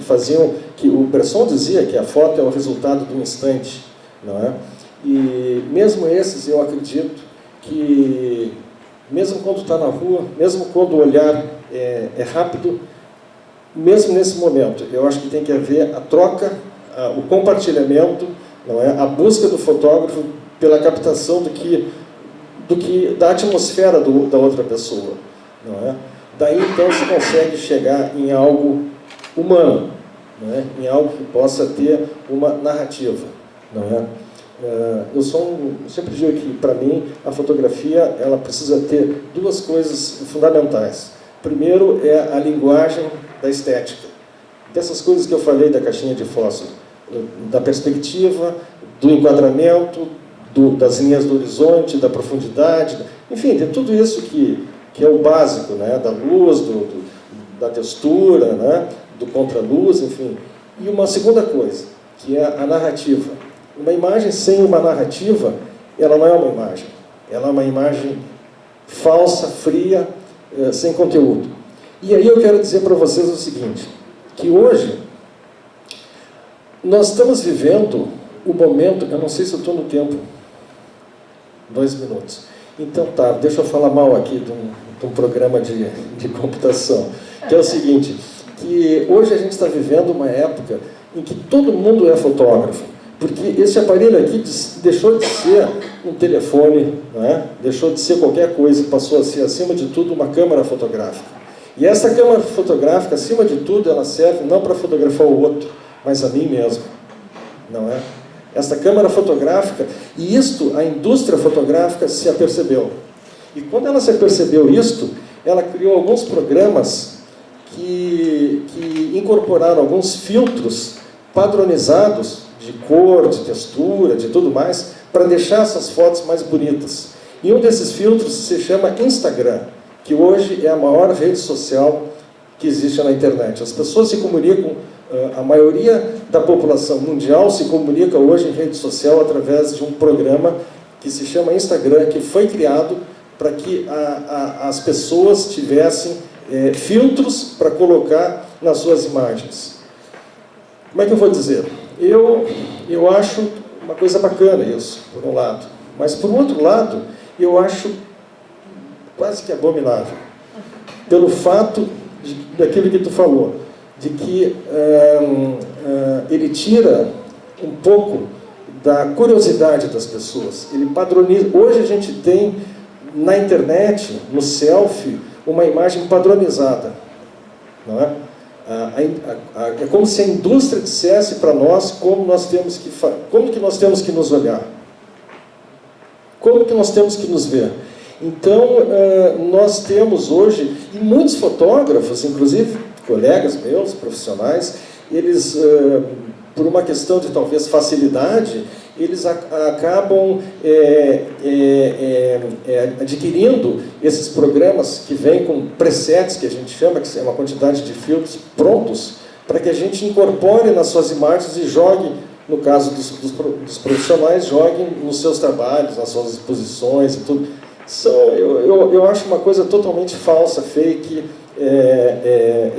que o Bresson dizia que a foto é o resultado de um instante, não é? E mesmo esses, eu acredito que, mesmo quando está na rua, mesmo quando o olhar é rápido, mesmo nesse momento, eu acho que tem que haver a troca, o compartilhamento, não é? A busca do fotógrafo pela captação da atmosfera da outra pessoa, não é? Daí então se consegue chegar em algo humano, não é? Em algo que possa ter uma narrativa, não é? Eu sempre digo que, para mim, a fotografia ela precisa ter duas coisas fundamentais. Primeiro é a linguagem da estética, dessas coisas que eu falei da caixinha de fósforo, da perspectiva, do enquadramento, das linhas do horizonte, da profundidade, enfim, de tudo isso que é o básico, né? Da luz, da textura, né? Do contraluz, enfim. E uma segunda coisa, que é a narrativa. Uma imagem sem uma narrativa, ela não é uma imagem. Ela é uma imagem falsa, fria, sem conteúdo. E aí eu quero dizer para vocês o seguinte, que hoje nós estamos vivendo o momento, eu não sei se eu estou no tempo, 2 minutos. Então tá, deixa eu falar mal aqui de um programa de computação, que é o seguinte, que hoje a gente está vivendo uma época em que todo mundo é fotógrafo, porque esse aparelho aqui deixou de ser um telefone, né? Deixou de ser qualquer coisa, passou a ser, acima de tudo, uma câmera fotográfica. E essa câmera fotográfica, acima de tudo, ela serve não para fotografar o outro, mas a mim mesmo, não é? Essa câmera fotográfica, e isto a indústria fotográfica se apercebeu. E quando ela se apercebeu isto, ela criou alguns programas que incorporaram alguns filtros padronizados de cor, de textura, de tudo mais, para deixar essas fotos mais bonitas. E um desses filtros se chama Instagram, que hoje é a maior rede social que existe na internet. As pessoas se comunicam, a maioria da população mundial se comunica hoje em rede social através de um programa que se chama Instagram, que foi criado para que as pessoas tivessem filtros para colocar nas suas imagens. Como é que eu vou dizer? Eu acho uma coisa bacana isso, por um lado. Mas, por outro lado, eu acho quase que abominável. Pelo fato daquilo que tu falou, de que ele tira um pouco da curiosidade das pessoas. Ele padroniza. Hoje a gente tem, na internet, no selfie, uma imagem padronizada. Não é? É como se a indústria dissesse para nós como que nós temos que nos olhar, como que nós temos que nos ver. Então, nós temos hoje, e muitos fotógrafos, inclusive colegas meus, profissionais, eles, por uma questão de talvez facilidade, eles acabam adquirindo esses programas que vêm com presets, que a gente chama, que é uma quantidade de filtros prontos, para que a gente incorpore nas suas imagens e jogue no caso dos profissionais, joguem nos seus trabalhos, nas suas exposições e tudo. Eu acho uma coisa totalmente falsa, fake.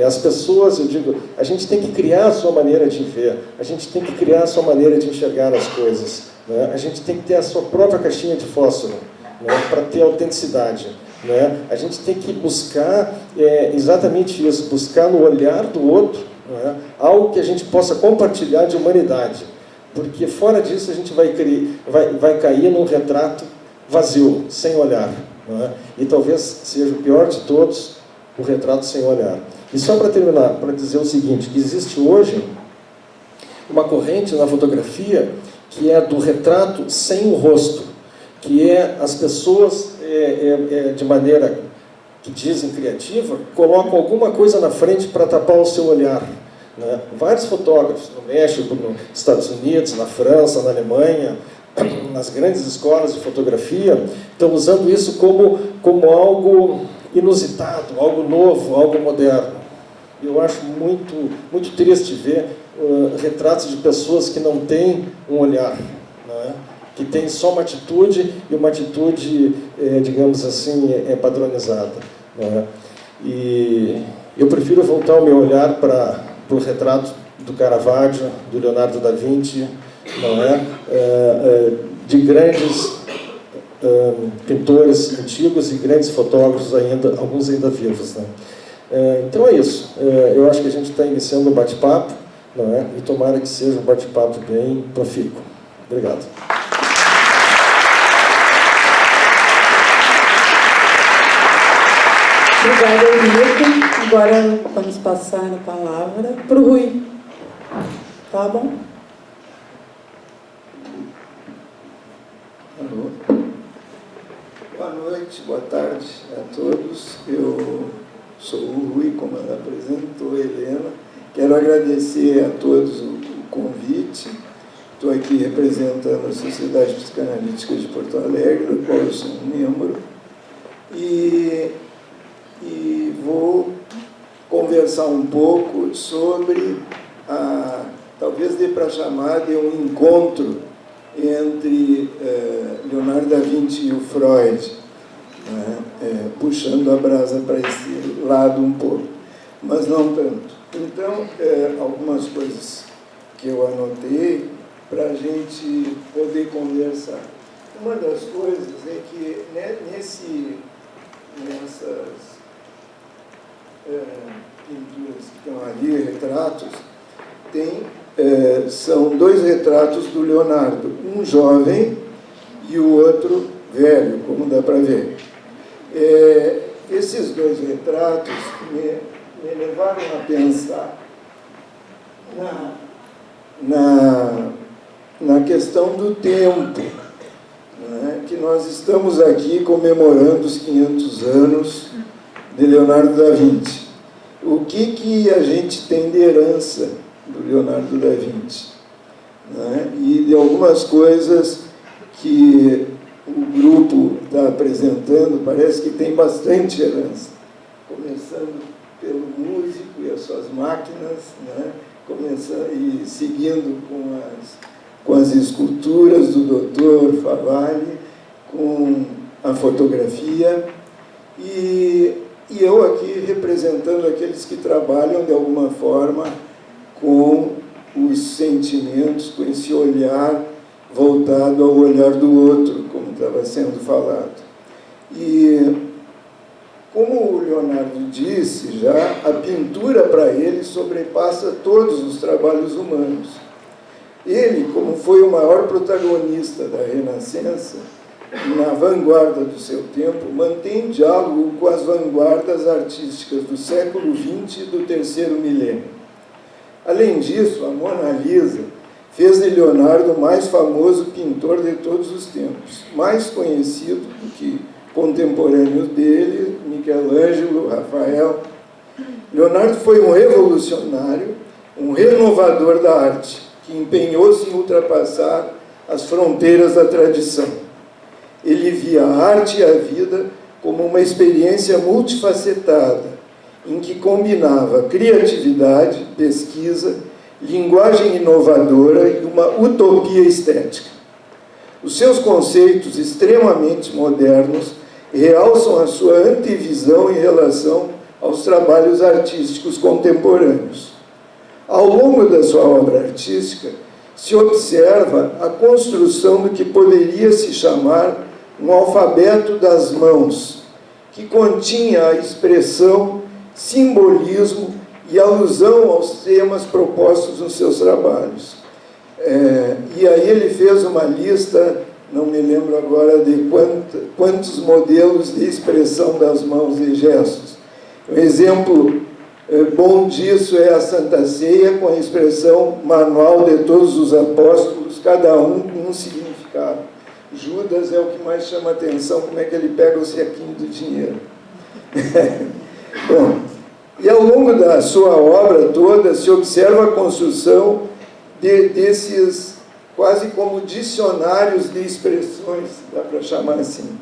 As pessoas, eu digo, a gente tem que criar a sua maneira de ver, a gente tem que criar a sua maneira de enxergar as coisas, né? A gente tem que ter a sua própria caixinha de fósforo, né, para ter autenticidade, né? A gente tem que buscar exatamente isso, buscar no olhar do outro, né, algo que a gente possa compartilhar de humanidade, porque fora disso a gente vai cair num retrato vazio, sem olhar, né? E talvez seja o pior de todos, o retrato sem olhar. E só para terminar, para dizer o seguinte, que existe hoje uma corrente na fotografia que é do retrato sem o rosto, que é as pessoas, de maneira que dizem criativa, colocam alguma coisa na frente para tapar o seu olhar, né? Vários fotógrafos no México, nos Estados Unidos, na França, na Alemanha, nas grandes escolas de fotografia, estão usando isso como algo inusitado, algo novo, algo moderno. Eu acho muito, muito triste ver retratos de pessoas que não têm um olhar, né? Que têm só uma atitude, e uma atitude, digamos assim, padronizada, né? E eu prefiro voltar o meu olhar para o retrato do Caravaggio, do Leonardo da Vinci, não é? De grandes pintores antigos e grandes fotógrafos, alguns ainda vivos, né? Então é isso. Eu acho que a gente está iniciando um bate-papo, não é? E tomara que seja um bate-papo bem profícuo. Obrigado. Obrigada, Henrique. Agora vamos passar a palavra para o Rui. Tá bom? Alô. Boa noite, boa tarde a todos. Eu sou o Rui, como ela apresentou, Helena. Quero agradecer a todos o convite. Estou aqui representando a Sociedade Psicanalítica de Porto Alegre, do qual eu sou um membro. E vou conversar um pouco sobre, talvez dê para chamar de um encontro entre Leonardo da Vinci e o Freud, né? Puxando a brasa para esse lado um pouco, mas não tanto. Então, algumas coisas que eu anotei para a gente poder conversar. Uma das coisas é que nessas pinturas que estão ali, retratos, são dois retratos do Leonardo, um jovem e o outro velho, como dá para ver. Esses dois retratos me levaram a pensar na questão do tempo, né? Que nós estamos aqui comemorando os 500 anos de Leonardo da Vinci. O que a gente tem de herança do Leonardo da Vinci, né? E de algumas coisas que o grupo está apresentando, parece que tem bastante herança, começando pelo músico e as suas máquinas, né? E seguindo com as esculturas do Dr. Favalli, com a fotografia, e eu aqui representando aqueles que trabalham de alguma forma com os sentimentos, com esse olhar voltado ao olhar do outro, como estava sendo falado. E, como o Leonardo disse já, a pintura para ele sobrepassa todos os trabalhos humanos. Ele, como foi o maior protagonista da Renascença, na vanguarda do seu tempo, mantém diálogo com as vanguardas artísticas do século XX e do terceiro milênio. Além disso, a Mona Lisa fez de Leonardo o mais famoso pintor de todos os tempos, mais conhecido do que contemporâneos dele, Michelangelo, Rafael. Leonardo foi um revolucionário, um renovador da arte, que empenhou-se em ultrapassar as fronteiras da tradição. Ele via a arte e a vida como uma experiência multifacetada, em que combinava criatividade, pesquisa, linguagem inovadora e uma utopia estética. Os seus conceitos extremamente modernos realçam a sua antevisão em relação aos trabalhos artísticos contemporâneos. Ao longo da sua obra artística, se observa a construção do que poderia se chamar um alfabeto das mãos, que continha a expressão, simbolismo e alusão aos temas propostos nos seus trabalhos. E aí ele fez uma lista, não me lembro agora de quantos modelos de expressão das mãos e gestos. Um exemplo bom disso é a Santa Ceia, com a expressão manual de todos os apóstolos, cada um com um significado. Judas é o que mais chama atenção, como é que ele pega o cequinho do dinheiro. Bom, e ao longo da sua obra toda se observa a construção desses quase como dicionários de expressões, dá para chamar assim.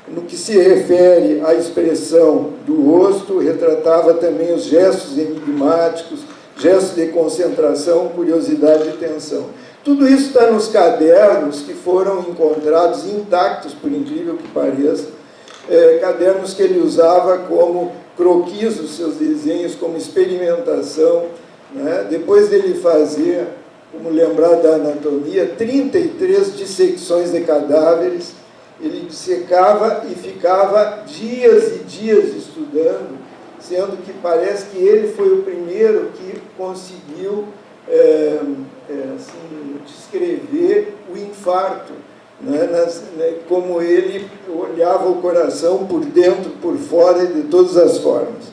No que se refere à expressão do rosto, retratava também os gestos enigmáticos, gestos de concentração, curiosidade e tensão. Tudo isso está nos cadernos que foram encontrados intactos, por incrível que pareça, cadernos que ele usava como croquis dos seus desenhos, como experimentação, né? Depois dele fazer, como lembrar da anatomia, 33 dissecções de cadáveres, ele dissecava e ficava dias e dias estudando, sendo que parece que ele foi o primeiro que conseguiu assim, descrever o infarto, né, como ele olhava o coração por dentro, por fora e de todas as formas.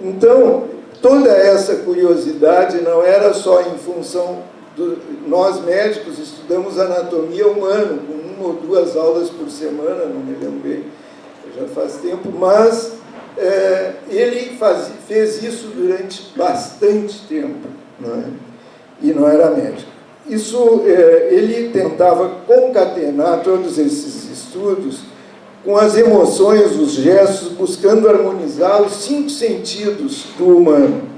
Então, toda essa curiosidade não era só em função nós médicos estudamos anatomia humana, com 1 ou 2 aulas por semana, não me lembro bem, já faz tempo, mas ele fez isso durante bastante tempo, não é? E não era médico. Isso, ele tentava concatenar todos esses estudos com as emoções, os gestos, buscando harmonizar os 5 sentidos do humano.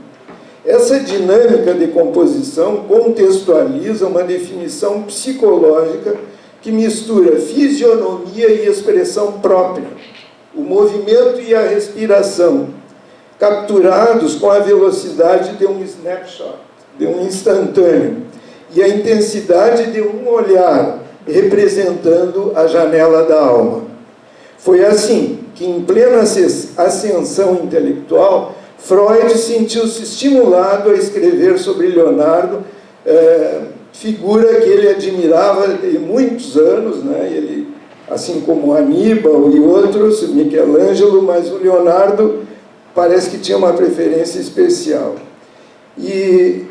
Essa dinâmica de composição contextualiza uma definição psicológica que mistura fisionomia e expressão própria, o movimento e a respiração, capturados com a velocidade de um snapshot, de um instantâneo, e a intensidade de um olhar, representando a janela da alma. Foi assim que, em plena ascensão intelectual, Freud sentiu-se estimulado a escrever sobre Leonardo, figura que ele admirava de muitos anos, né? Ele, assim como Aníbal e outros, Michelangelo, mas o Leonardo parece que tinha uma preferência especial. E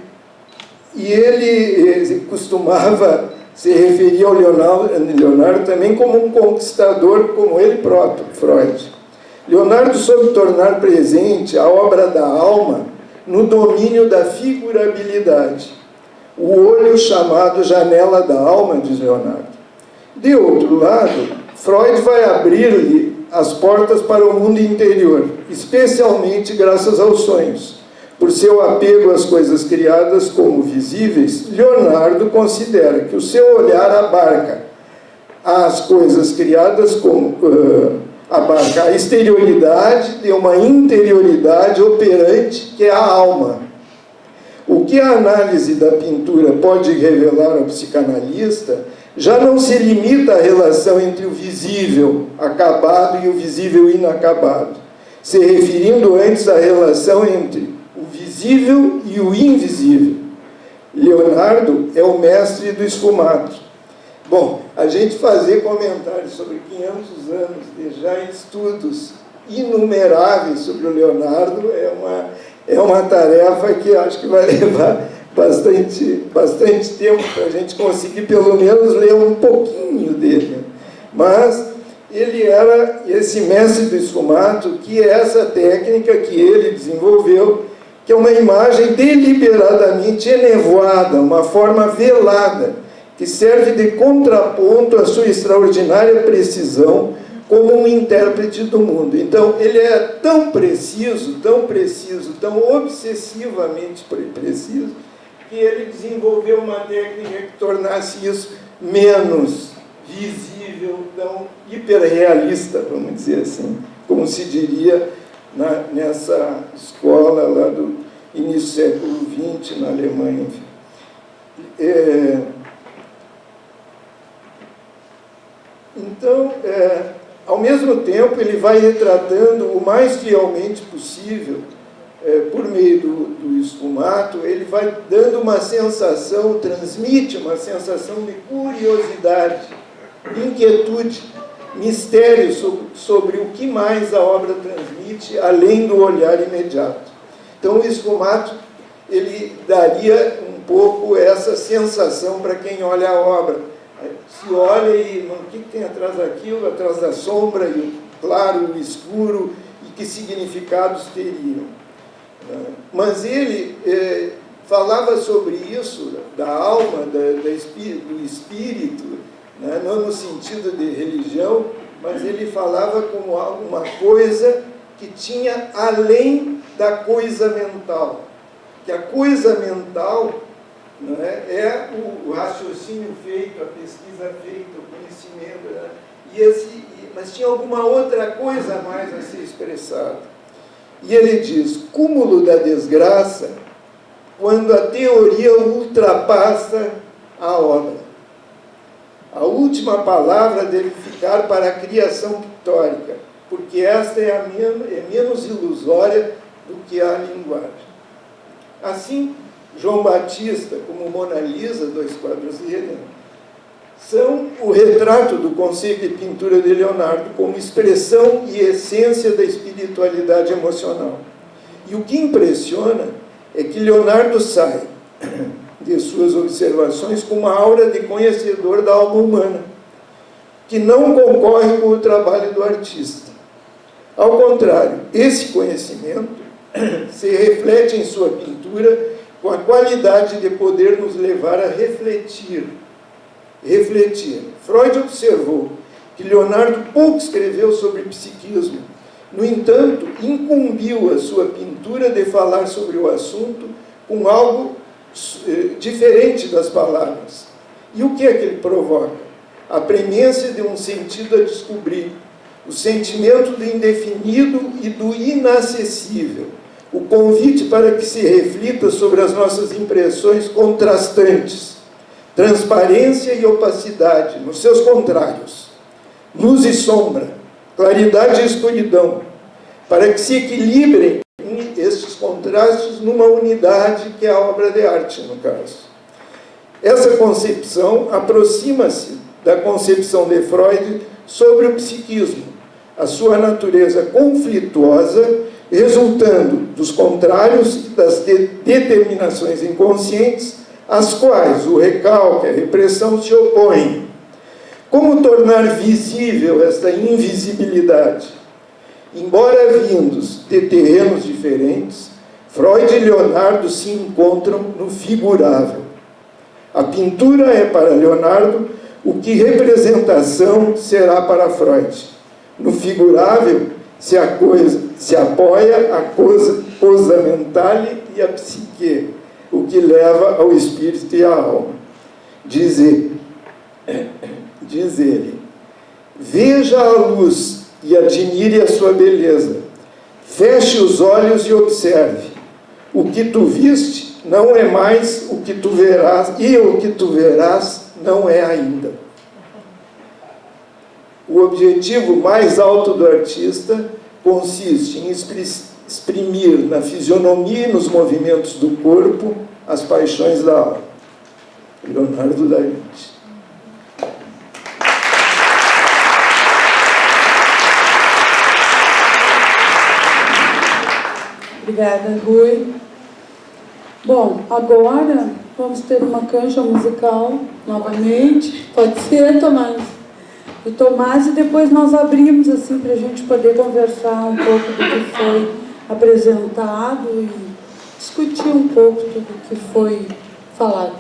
ele costumava se referir ao Leonardo também como um conquistador, como ele próprio, Freud. Leonardo soube tornar presente a obra da alma no domínio da figurabilidade. O olho chamado janela da alma, diz Leonardo. De outro lado, Freud vai abrir-lhe as portas para o mundo interior, especialmente graças aos sonhos. Por seu apego às coisas criadas como visíveis, Leonardo considera que o seu olhar abarca as coisas criadas como... abarca a exterioridade de uma interioridade operante, que é a alma. O que a análise da pintura pode revelar ao psicanalista já não se limita à relação entre o visível acabado e o visível inacabado, se referindo antes à relação entre o visível e o invisível. Leonardo é o mestre do esfumato. Bom, a gente fazer comentários sobre 500 anos de já estudos inumeráveis sobre o Leonardo é uma tarefa que acho que vai levar bastante tempo para a gente conseguir pelo menos ler um pouquinho dele. Mas ele era esse mestre do esfumato, que é essa técnica que ele desenvolveu, que é uma imagem deliberadamente enevoada, uma forma velada, que serve de contraponto à sua extraordinária precisão como um intérprete do mundo. Então, ele é tão preciso, tão obsessivamente preciso, que ele desenvolveu uma técnica que tornasse isso menos visível, tão hiperrealista, vamos dizer assim, como se diria nessa escola lá do início do século XX, na Alemanha. Então, ao mesmo tempo, ele vai retratando o mais fielmente possível, por meio do esfumato, ele vai dando uma sensação, transmite uma sensação de curiosidade, de inquietude, mistério sobre o que mais a obra transmite, além do olhar imediato. Então, o esfumato, ele daria um pouco essa sensação para quem olha a obra. Se olha e o que tem atrás daquilo, atrás da sombra, e o claro, o escuro, e que significados teriam. Mas ele falava sobre isso, da alma, do espírito, né? Não no sentido de religião, mas ele falava como uma coisa que tinha além da coisa mental. Que a coisa mental, não é o raciocínio feito, a pesquisa feita, o conhecimento, né? Mas tinha alguma outra coisa a mais a ser expressada. E ele diz, cúmulo da desgraça, quando a teoria ultrapassa a obra. A última palavra deve ficar para a criação pictórica, porque esta é menos ilusória do que a linguagem. Assim, João Batista, como Mona Lisa, dois quadros dele, são o retrato do conceito de pintura de Leonardo como expressão e essência da espiritualidade emocional. E o que impressiona é que Leonardo sai de suas observações com uma aura de conhecedor da alma humana, que não concorre com o trabalho do artista. Ao contrário, esse conhecimento se reflete em sua pintura com a qualidade de poder nos levar a refletir. Freud observou que Leonardo pouco escreveu sobre psiquismo. No entanto, incumbiu a sua pintura de falar sobre o assunto com algo diferente das palavras. E o que é que ele provoca? A premência de um sentido a descobrir, o sentimento do indefinido e do inacessível, o convite para que se reflita sobre as nossas impressões contrastantes, transparência e opacidade, nos seus contrários, luz e sombra, claridade e escuridão, para que se equilibrem estes contrastes numa unidade que é a obra de arte, no caso. Essa concepção aproxima-se da concepção de Freud sobre o psiquismo, a sua natureza conflituosa, resultando dos contrários e das determinações inconscientes, às quais o recalque e a repressão se opõem. Como tornar visível esta invisibilidade? Embora vindos de terrenos diferentes, Freud e Leonardo se encontram no figurável. A pintura é para Leonardo o que representação será para Freud. No figurável se apoia a coisa mental e a psique, o que leva ao espírito e à alma. Diz ele, veja a luz e admire a sua beleza. Feche os olhos e observe. O que tu viste não é mais o que tu verás, e o que tu verás não é ainda. O objetivo mais alto do artista consiste em exprimir na fisionomia e nos movimentos do corpo as paixões da alma. Leonardo da Vinci. Obrigada, Rui. Bom, agora vamos ter uma canja musical novamente. Pode ser, Tomás? O Tomás, e depois nós abrimos assim para a gente poder conversar um pouco do que foi apresentado e discutir um pouco tudo o que foi falado.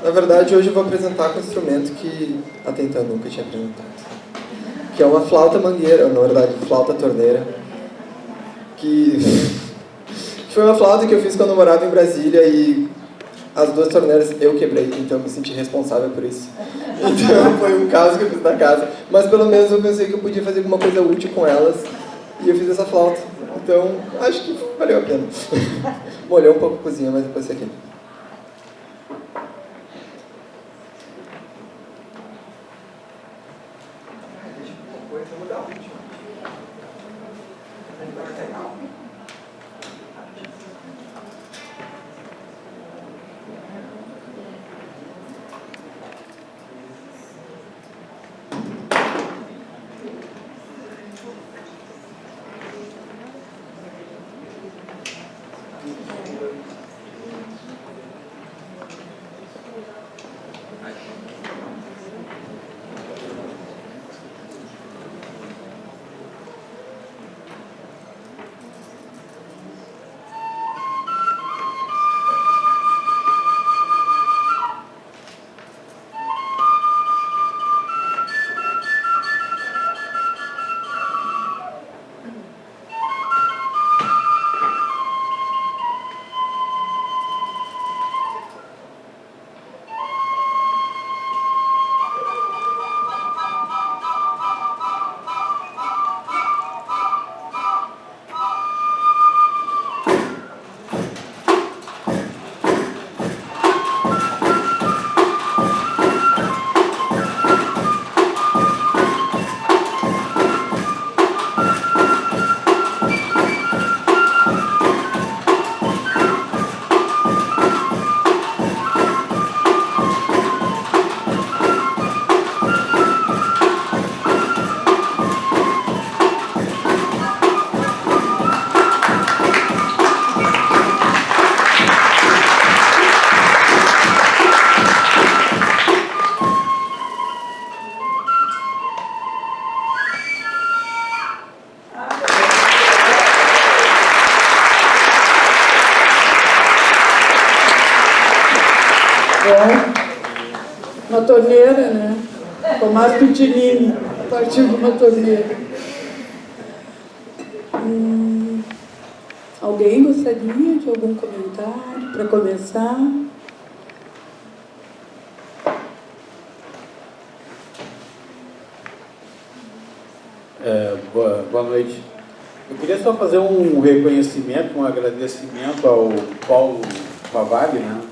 Na verdade, hoje eu vou apresentar com um instrumento que até então eu nunca tinha apresentado. que é uma flauta mangueira, na verdade, flauta torneira, que foi uma flauta que eu fiz quando eu morava em Brasília e as 2 torneiras eu quebrei, então eu me senti responsável por isso. Então foi um caos que eu fiz na casa, mas pelo menos eu pensei que eu podia fazer alguma coisa útil com elas e eu fiz essa flauta. Então acho que valeu a pena. Molhou um pouco a cozinha, mas depois isso aqui. Uma torneira, né? Tomás Pitinini, a partir de uma torneira. Alguém gostaria de algum comentário para começar? Boa noite. Eu queria só fazer um reconhecimento, um agradecimento ao Paulo Favalli, né?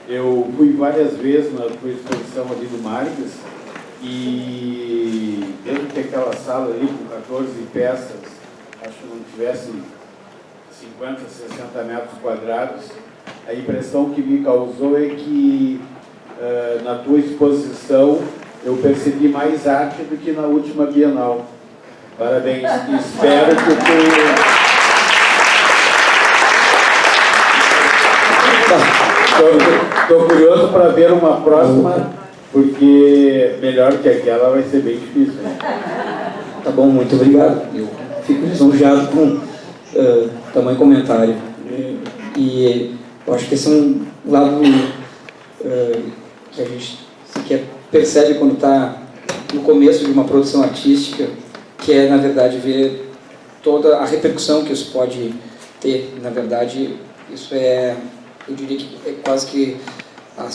Eu fui várias vezes na tua exposição ali do Marques e dentro daquela sala ali com 14 peças, acho que não tivesse 50, 60 metros quadrados, a impressão que me causou é que na tua exposição eu percebi mais arte do que na última Bienal. Parabéns, espero que Estou curioso para ver uma próxima, porque melhor que aquela vai ser bem difícil. Né? Tá bom, muito obrigado. Eu fico lisonjeado com tamanho comentário. E eu acho que esse é um lado que a gente percebe quando está no começo de uma produção artística, que é, na verdade, ver toda a repercussão que isso pode ter. Na verdade, isso é, eu diria que é quase que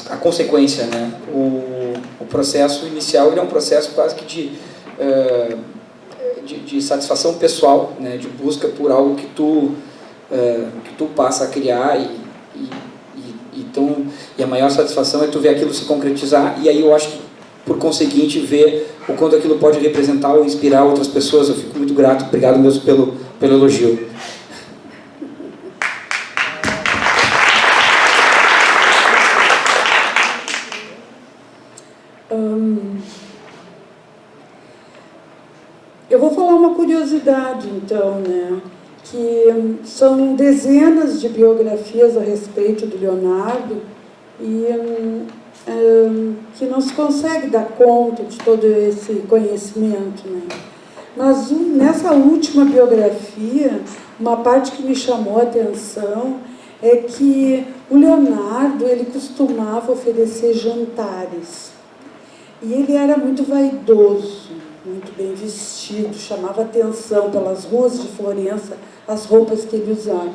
a consequência, né? O processo inicial ele é um processo quase que de satisfação pessoal, né? De busca por algo que tu passa a criar e a maior satisfação é tu ver aquilo se concretizar, e aí eu acho que, por conseguinte, ver o quanto aquilo pode representar ou inspirar outras pessoas. Eu fico muito grato, obrigado mesmo pelo elogio. Eu vou falar uma curiosidade, então, né? Que são dezenas de biografias a respeito do Leonardo e que não se consegue dar conta de todo esse conhecimento, né? Mas nessa última biografia, uma parte que me chamou a atenção é que o Leonardo ele costumava oferecer jantares e ele era muito vaidoso. muito bem vestido, chamava atenção pelas ruas de Florença as roupas que ele usava.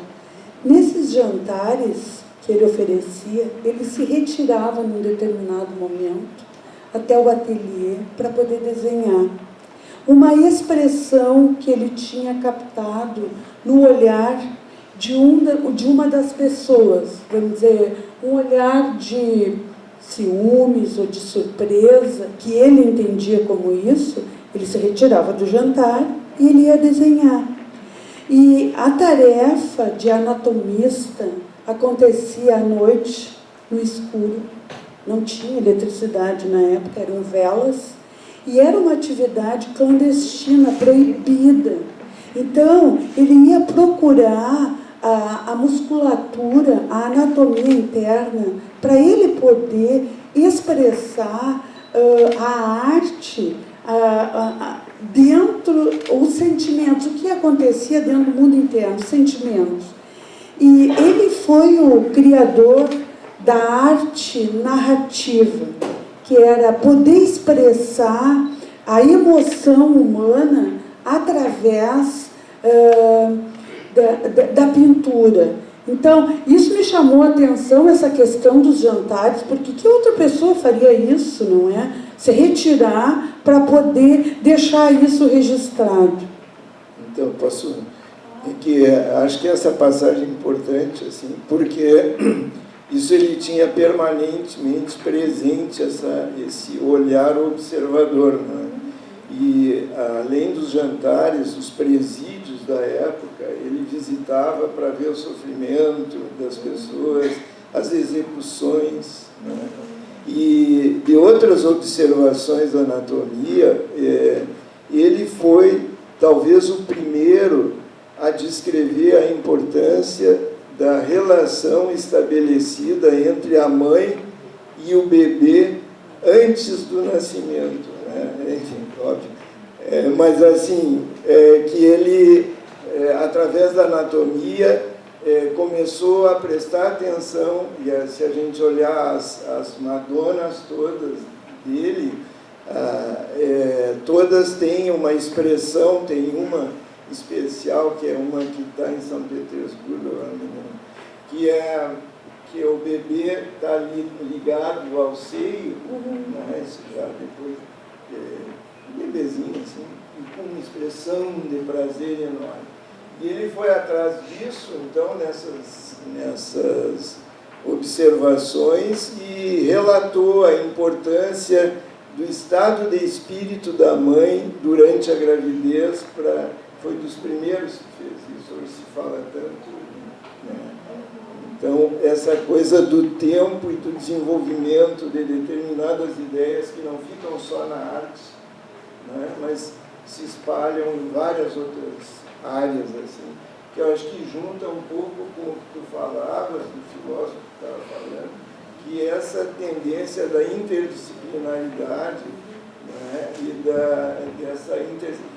Nesses jantares que ele oferecia, ele se retirava num determinado momento até o ateliê para poder desenhar. Uma expressão que ele tinha captado no olhar de uma das pessoas, vamos dizer, um olhar de ciúmes ou de surpresa, que ele entendia como isso, ele se retirava do jantar e ele ia desenhar. E a tarefa de anatomista acontecia à noite, no escuro. Não tinha eletricidade na época, eram velas, e era uma atividade clandestina, proibida. Então, ele ia procurar a musculatura, a anatomia interna, para ele poder expressar a arte dentro, os sentimentos, o que acontecia dentro do mundo interno, sentimentos. E ele foi o criador da arte narrativa, que era poder expressar a emoção humana através da pintura. Então, isso me chamou a atenção, essa questão dos jantares, porque que outra pessoa faria isso, não é? Se retirar para poder deixar isso registrado. Então, acho que essa passagem é importante, assim, porque isso ele tinha permanentemente presente, esse olhar observador, né? E, além dos jantares, os presídios da época, ele visitava para ver o sofrimento das pessoas, as execuções, né? E de outras observações da anatomia, ele foi talvez o primeiro a descrever a importância da relação estabelecida entre a mãe e o bebê antes do nascimento, né? Enfim, óbvio. Mas assim, que ele, através da anatomia, começou a prestar atenção, e se a gente olhar as Madonas todas dele, todas têm uma expressão, tem uma especial, que é uma que está em São Petersburgo, que o bebê está ali ligado ao seio, né, isso já depois, um bebezinho assim, com uma expressão de prazer enorme. E ele foi atrás disso, então, nessas observações, e relatou a importância do estado de espírito da mãe durante a gravidez. Foi dos primeiros que fez isso, hoje se fala tanto, né? Então, essa coisa do tempo e do desenvolvimento de determinadas ideias que não ficam só na arte, né, mas se espalham em várias outras áreas, assim, que eu acho que junta um pouco com o que tu falavas, do filósofo que estava falando, que é essa tendência da interdisciplinaridade, né, e dessa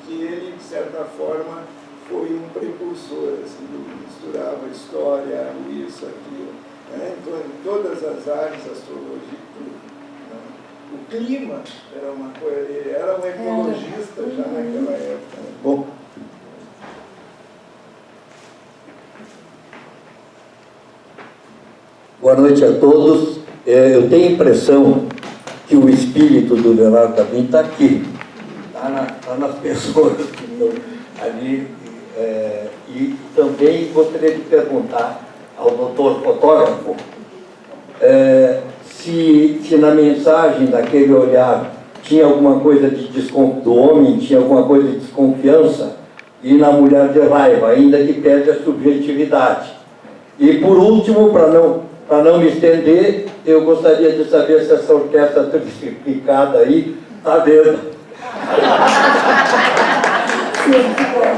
que ele, de certa forma, foi um precursor, assim, misturava história, isso, aquilo, né, então, em todas as áreas, astrologia, tudo, né. O clima era uma coisa, ele era um ecologista já naquela época, né. Bom. Boa noite a todos. Eu tenho a impressão que o espírito do Leonardo da Vinci está aqui, está nas pessoas que estão ali. E também gostaria de perguntar ao doutor fotógrafo se na mensagem daquele olhar tinha alguma coisa do homem, tinha alguma coisa de desconfiança, e na mulher de raiva, ainda que perde a subjetividade. E por último, para não me estender, eu gostaria de saber se essa orquestra triplicada aí está vendo.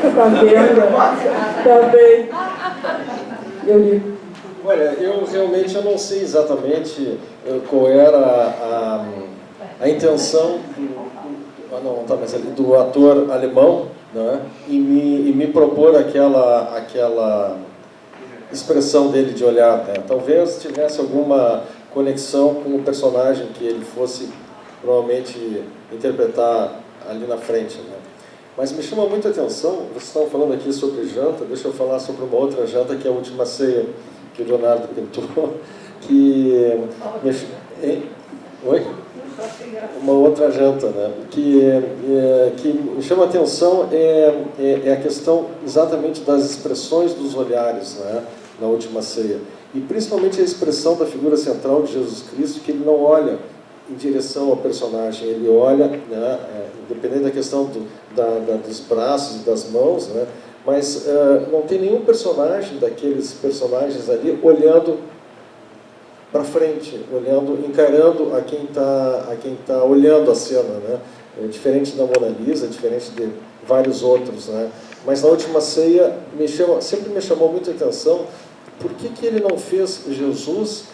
Está vendo? Está bem. Olha, eu realmente não sei exatamente qual era a intenção do ator alemão, né, em me propor aquela expressão dele de olhar, né? Talvez tivesse alguma conexão com o personagem que ele fosse provavelmente interpretar ali na frente, né? Mas me chama muita atenção, vocês estavam falando aqui sobre janta, deixa eu falar sobre uma outra janta, que é a Última Ceia, que o Leonardo pintou, que... Oi? Uma outra janta, né? Que me chama a atenção é a questão exatamente das expressões dos olhares, né? Na Última Ceia. E principalmente a expressão da figura central de Jesus Cristo, que ele não olha em direção ao personagem, ele olha, né, independente da questão dos braços e das mãos, né, mas não tem nenhum personagem daqueles personagens ali olhando para frente, olhando, encarando a quem tá olhando a cena, né, diferente da Mona Lisa, diferente de vários outros, né, mas na Última Ceia sempre me chamou muita atenção por que ele não fez Jesus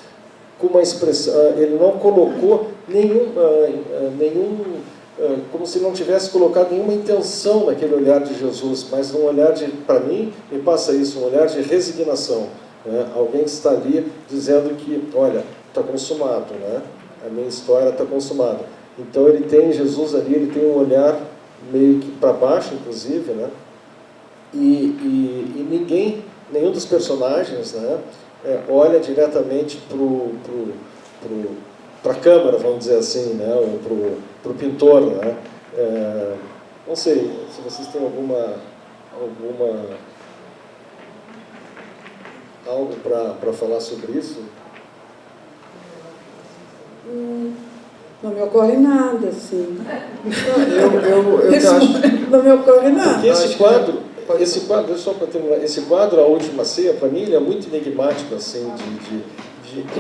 com uma expressão, ele não colocou como se não tivesse colocado nenhuma intenção naquele olhar de Jesus, mas um olhar para mim, me passa isso, um olhar de resignação, né? Alguém está ali dizendo que, olha, está consumado, né? A minha história está consumada. Então ele tem, Jesus ali, ele tem um olhar meio que para baixo, inclusive, né? E nenhum dos personagens, né, olha diretamente para a câmera, vamos dizer assim, né, ou para o pintor, né. Não sei se vocês têm algo para falar sobre isso. Não me ocorre nada, assim. Eu acho... Não me ocorre nada. Porque esse quadro, só para terminar, esse quadro, A Última Ceia, para mim, ele é muito enigmático, assim,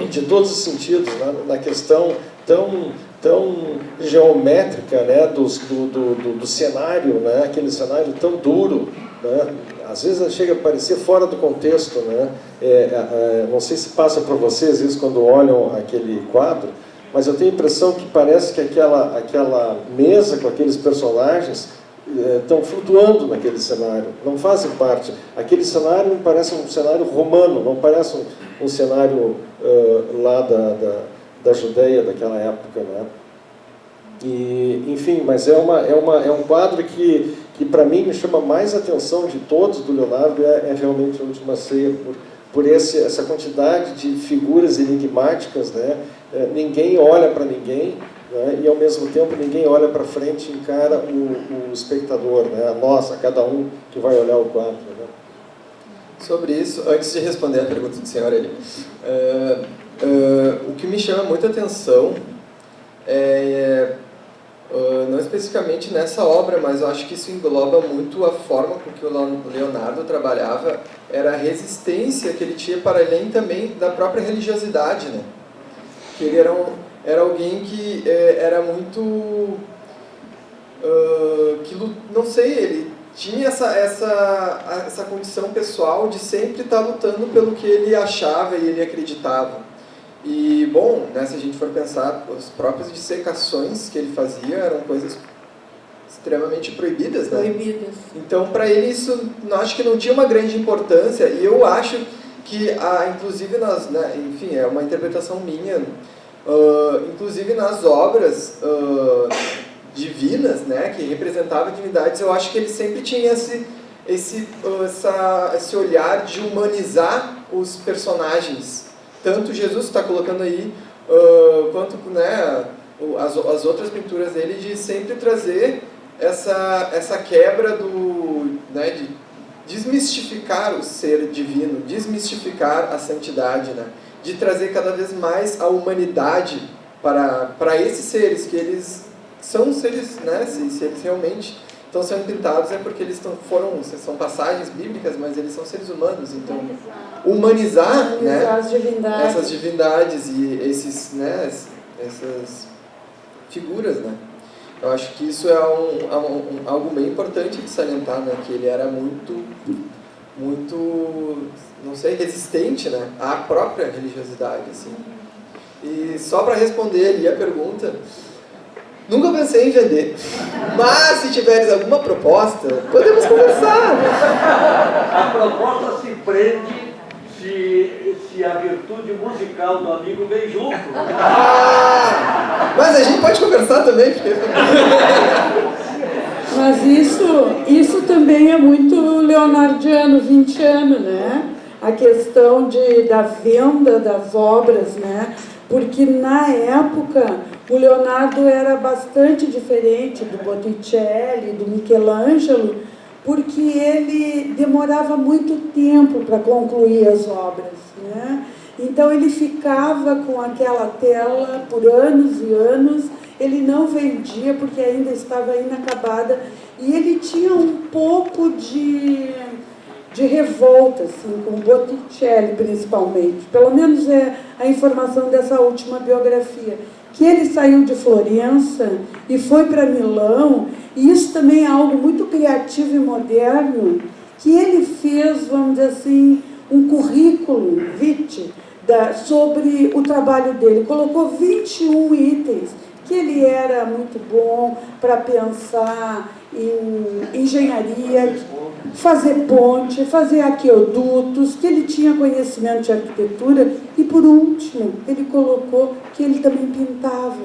de todos os sentidos, né? Na questão tão geométrica, né? do cenário, né? Aquele cenário tão duro, né? Às vezes chega a parecer fora do contexto, né? Não sei se passa para vocês isso quando olham aquele quadro, mas eu tenho a impressão que parece que aquela mesa com aqueles personagens estão flutuando naquele cenário, não fazem parte. Aquele cenário me parece um cenário romano, não parece um cenário lá da Judeia daquela época, né? E, enfim, mas é um quadro que para mim me chama mais atenção de todos do Leonardo, é realmente A Última Ceia, por essa quantidade de figuras enigmáticas, né? Ninguém olha para ninguém, né? E ao mesmo tempo ninguém olha para frente e encara o espectador, né? A cada um que vai olhar o quadro, né? Sobre isso, antes de responder a pergunta do senhor ali, o que me chama muita atenção não especificamente nessa obra, mas eu acho que isso engloba muito a forma com que o Leonardo trabalhava, era a resistência que ele tinha para além também da própria religiosidade, né? Que ele era alguém que era muito... não sei, ele tinha essa condição pessoal de sempre estar lutando pelo que ele achava e ele acreditava. E, bom, né, se a gente for pensar, as próprias dissecações que ele fazia eram coisas extremamente proibidas, né? Proibidas. Então, para ele, isso acho que não tinha uma grande importância, e eu acho que, inclusive, enfim, é uma interpretação minha, inclusive nas obras divinas, né, que representavam divindades, eu acho que ele sempre tinha esse olhar de humanizar os personagens. Tanto Jesus está colocando aí, quanto, né, as outras pinturas dele, de sempre trazer essa quebra né, de desmistificar o ser divino, desmistificar a santidade, né, de trazer cada vez mais a humanidade para esses seres, que eles são seres, né, se eles realmente estão sendo pintados é porque eles são passagens bíblicas, mas eles são seres humanos, então humanizar, né, essas divindades e essas figuras, né. Eu acho que isso é algo bem importante de salientar, né, que ele era muito, não sei, resistente, né, à própria religiosidade, assim. E só para responder ali a pergunta, nunca pensei em vender, mas se tiveres alguma proposta, podemos conversar. A proposta se prende se a virtude musical do amigo vem junto. Mas a gente pode conversar também, porque... Mas isso também é muito leonardiano, vintiano, né? A questão da venda das obras, né? Porque na época o Leonardo era bastante diferente do Botticelli, do Michelangelo, porque ele demorava muito tempo para concluir as obras, né? Então ele ficava com aquela tela por anos e anos, ele não vendia porque ainda estava inacabada, e ele tinha um pouco de revolta, assim, com Botticelli principalmente, pelo menos é a informação dessa última biografia, que ele saiu de Florença e foi para Milão, e isso também é algo muito criativo e moderno, que ele fez, vamos dizer assim, um currículo vitae sobre o trabalho dele, colocou 21 itens, que ele era muito bom para pensar em engenharia, fazer ponte, fazer aquedutos, que ele tinha conhecimento de arquitetura, e por último, ele colocou que ele também pintava,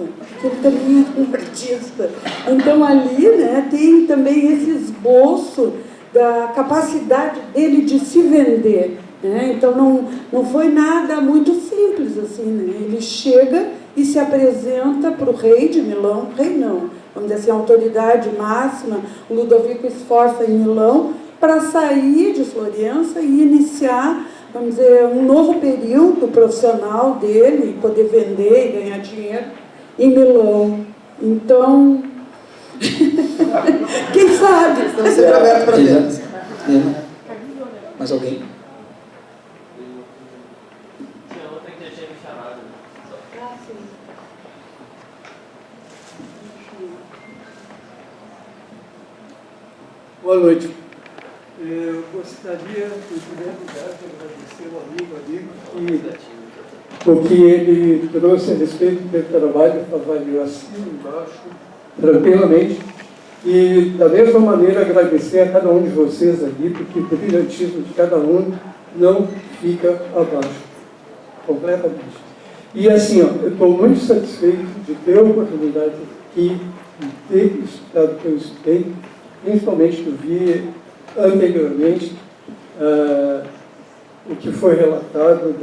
que ele também era um artista. Então ali, né, tem também esse esboço da capacidade dele de se vender, né? Então não foi nada muito simples assim, né? Ele chega e se apresenta para o rei de Milão, rei não, vamos dizer assim, a autoridade máxima, o Ludovico Sforza em Milão, para sair de Florença e iniciar, vamos dizer, um novo período profissional dele, poder vender e ganhar dinheiro em Milão. Então, quem sabe? Estamos sempre abertos para vendas. Mais alguém? Boa noite. Eu gostaria, em primeiro lugar, de agradecer ao amigo porque ele trouxe a respeito do meu trabalho, avaliou acima e embaixo, tranquilamente, e da mesma maneira agradecer a cada um de vocês ali, porque o brilhantismo de cada um não fica abaixo, completamente. E assim, eu estou muito satisfeito de ter a oportunidade aqui, de ter estudado o que eu estudei, principalmente que eu vi anteriormente o que foi relatado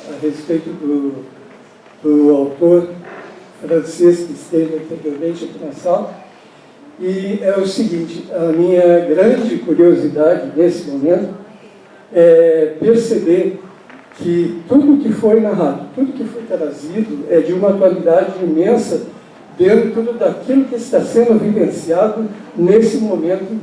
a respeito do autor francês que esteve anteriormente aqui na sala. E é o seguinte, a minha grande curiosidade nesse momento é perceber que tudo que foi narrado, tudo que foi trazido é de uma atualidade imensa dentro daquilo que está sendo vivenciado nesse momento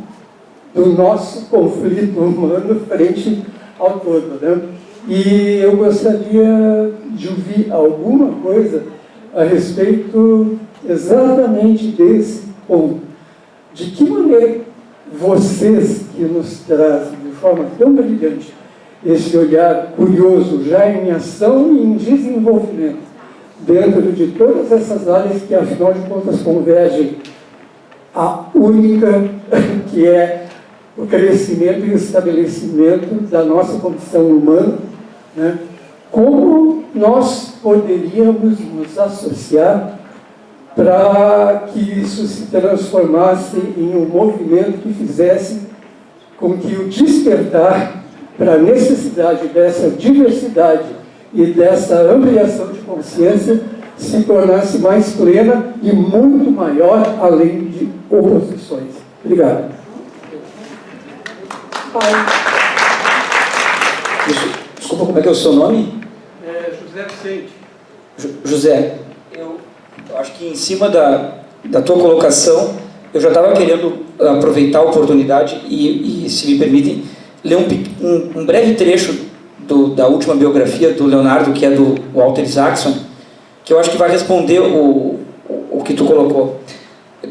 do nosso conflito humano frente ao todo, né? E eu gostaria de ouvir alguma coisa a respeito exatamente desse ponto. De que maneira vocês que nos trazem de forma tão brilhante esse olhar curioso, já em ação e em desenvolvimento, dentro de todas essas áreas que, afinal de contas, convergem a única que é o crescimento e o estabelecimento da nossa condição humana, né? Como nós poderíamos nos associar para que isso se transformasse em um movimento que fizesse com que o despertar para a necessidade dessa diversidade e dessa ampliação de consciência se tornasse mais plena e muito maior, além de oposições. Obrigado. Desculpa, como é que é o seu nome? José Vicente. José, eu acho que em cima da tua colocação, eu já estava querendo aproveitar a oportunidade e, se me permitem, ler um breve trecho da última biografia do Leonardo, que é do Walter Isaacson, que eu acho que vai responder o que tu colocou.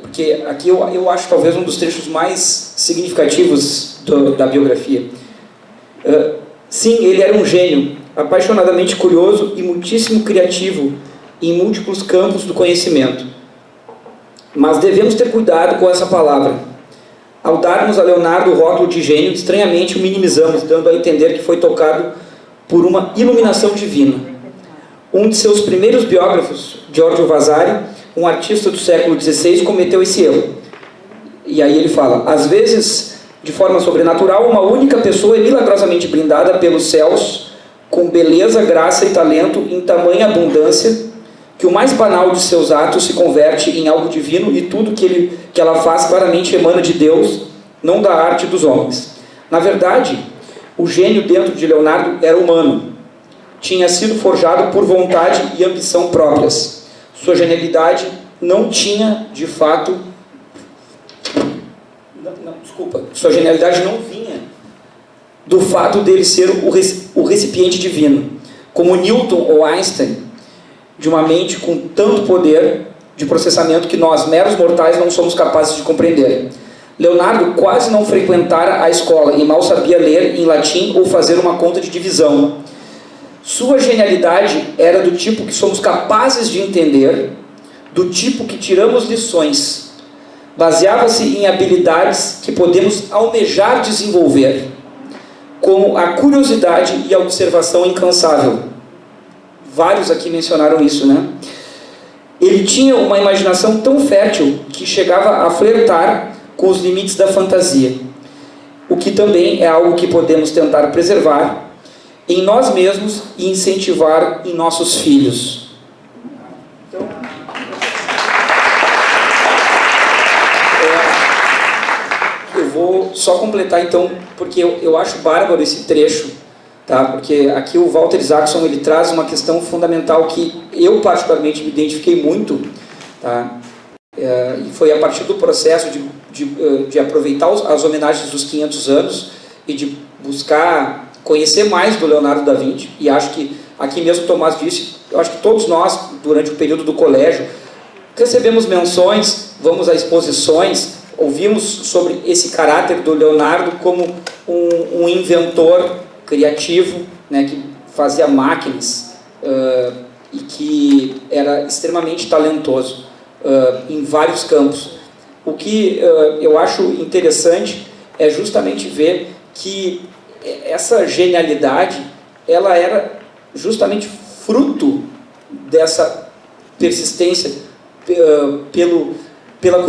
Porque aqui eu acho talvez um dos trechos mais significativos da biografia. Sim, ele era um gênio, apaixonadamente curioso e muitíssimo criativo em múltiplos campos do conhecimento. Mas devemos ter cuidado com essa palavra. Ao darmos a Leonardo o rótulo de gênio, estranhamente o minimizamos, dando a entender que foi tocado por uma iluminação divina. Um de seus primeiros biógrafos, Giorgio Vasari, um artista do século XVI, cometeu esse erro. E aí ele fala: às vezes, de forma sobrenatural, uma única pessoa é milagrosamente brindada pelos céus com beleza, graça e talento em tamanha abundância que o mais banal de seus atos se converte em algo divino e tudo que ela faz claramente emana de Deus, não da arte dos homens. Na verdade, o gênio dentro de Leonardo era humano. Tinha sido forjado por vontade e ambição próprias. Sua genialidade não tinha, de fato... Sua genialidade não vinha do fato dele ser o recipiente divino, como Newton ou Einstein, de uma mente com tanto poder de processamento que nós, meros mortais, não somos capazes de compreender. Leonardo quase não frequentara a escola e mal sabia ler em latim ou fazer uma conta de divisão. Sua genialidade era do tipo que somos capazes de entender, do tipo que tiramos lições. Baseava-se em habilidades que podemos almejar desenvolver, como a curiosidade e a observação incansável. Vários aqui mencionaram isso, né? Ele tinha uma imaginação tão fértil que chegava a flertar com os limites da fantasia, o que também é algo que podemos tentar preservar em nós mesmos e incentivar em nossos filhos. Então, eu vou só completar então, porque eu acho bárbaro esse trecho, tá? Porque aqui o Walter Isaacson ele traz uma questão fundamental que eu particularmente me identifiquei muito, tá? E foi a partir do processo de aproveitar as homenagens dos 500 anos e de buscar conhecer mais do Leonardo da Vinci, e acho que aqui mesmo o Tomás disse, eu acho que todos nós, durante o período do colégio, recebemos menções, vamos a exposições, ouvimos sobre esse caráter do Leonardo como um inventor criativo, né, que fazia máquinas e que era extremamente talentoso em vários campos. O que eu acho interessante é justamente ver que essa genialidade ela era justamente fruto dessa persistência pela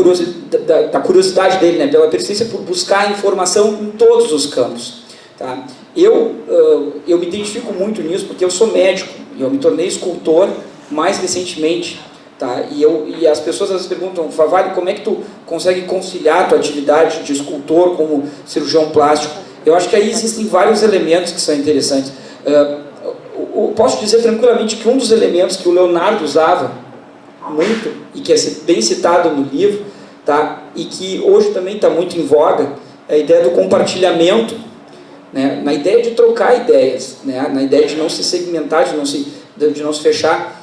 curiosidade dele, né, pela persistência por buscar informação em todos os campos, tá? Eu me identifico muito nisso porque eu sou médico e eu me tornei escultor mais recentemente, tá? E as pessoas às vezes perguntam: Favalli, como é que tu consegue conciliar a tua atividade de escultor como cirurgião plástico? Eu acho que aí existem vários elementos que são interessantes. Eu posso dizer tranquilamente que um dos elementos que o Leonardo usava muito, e que é bem citado no livro, tá? E que hoje também está muito em voga, é a ideia do compartilhamento, né? Na ideia de trocar ideias, né? Na ideia de não se segmentar, de não se fechar,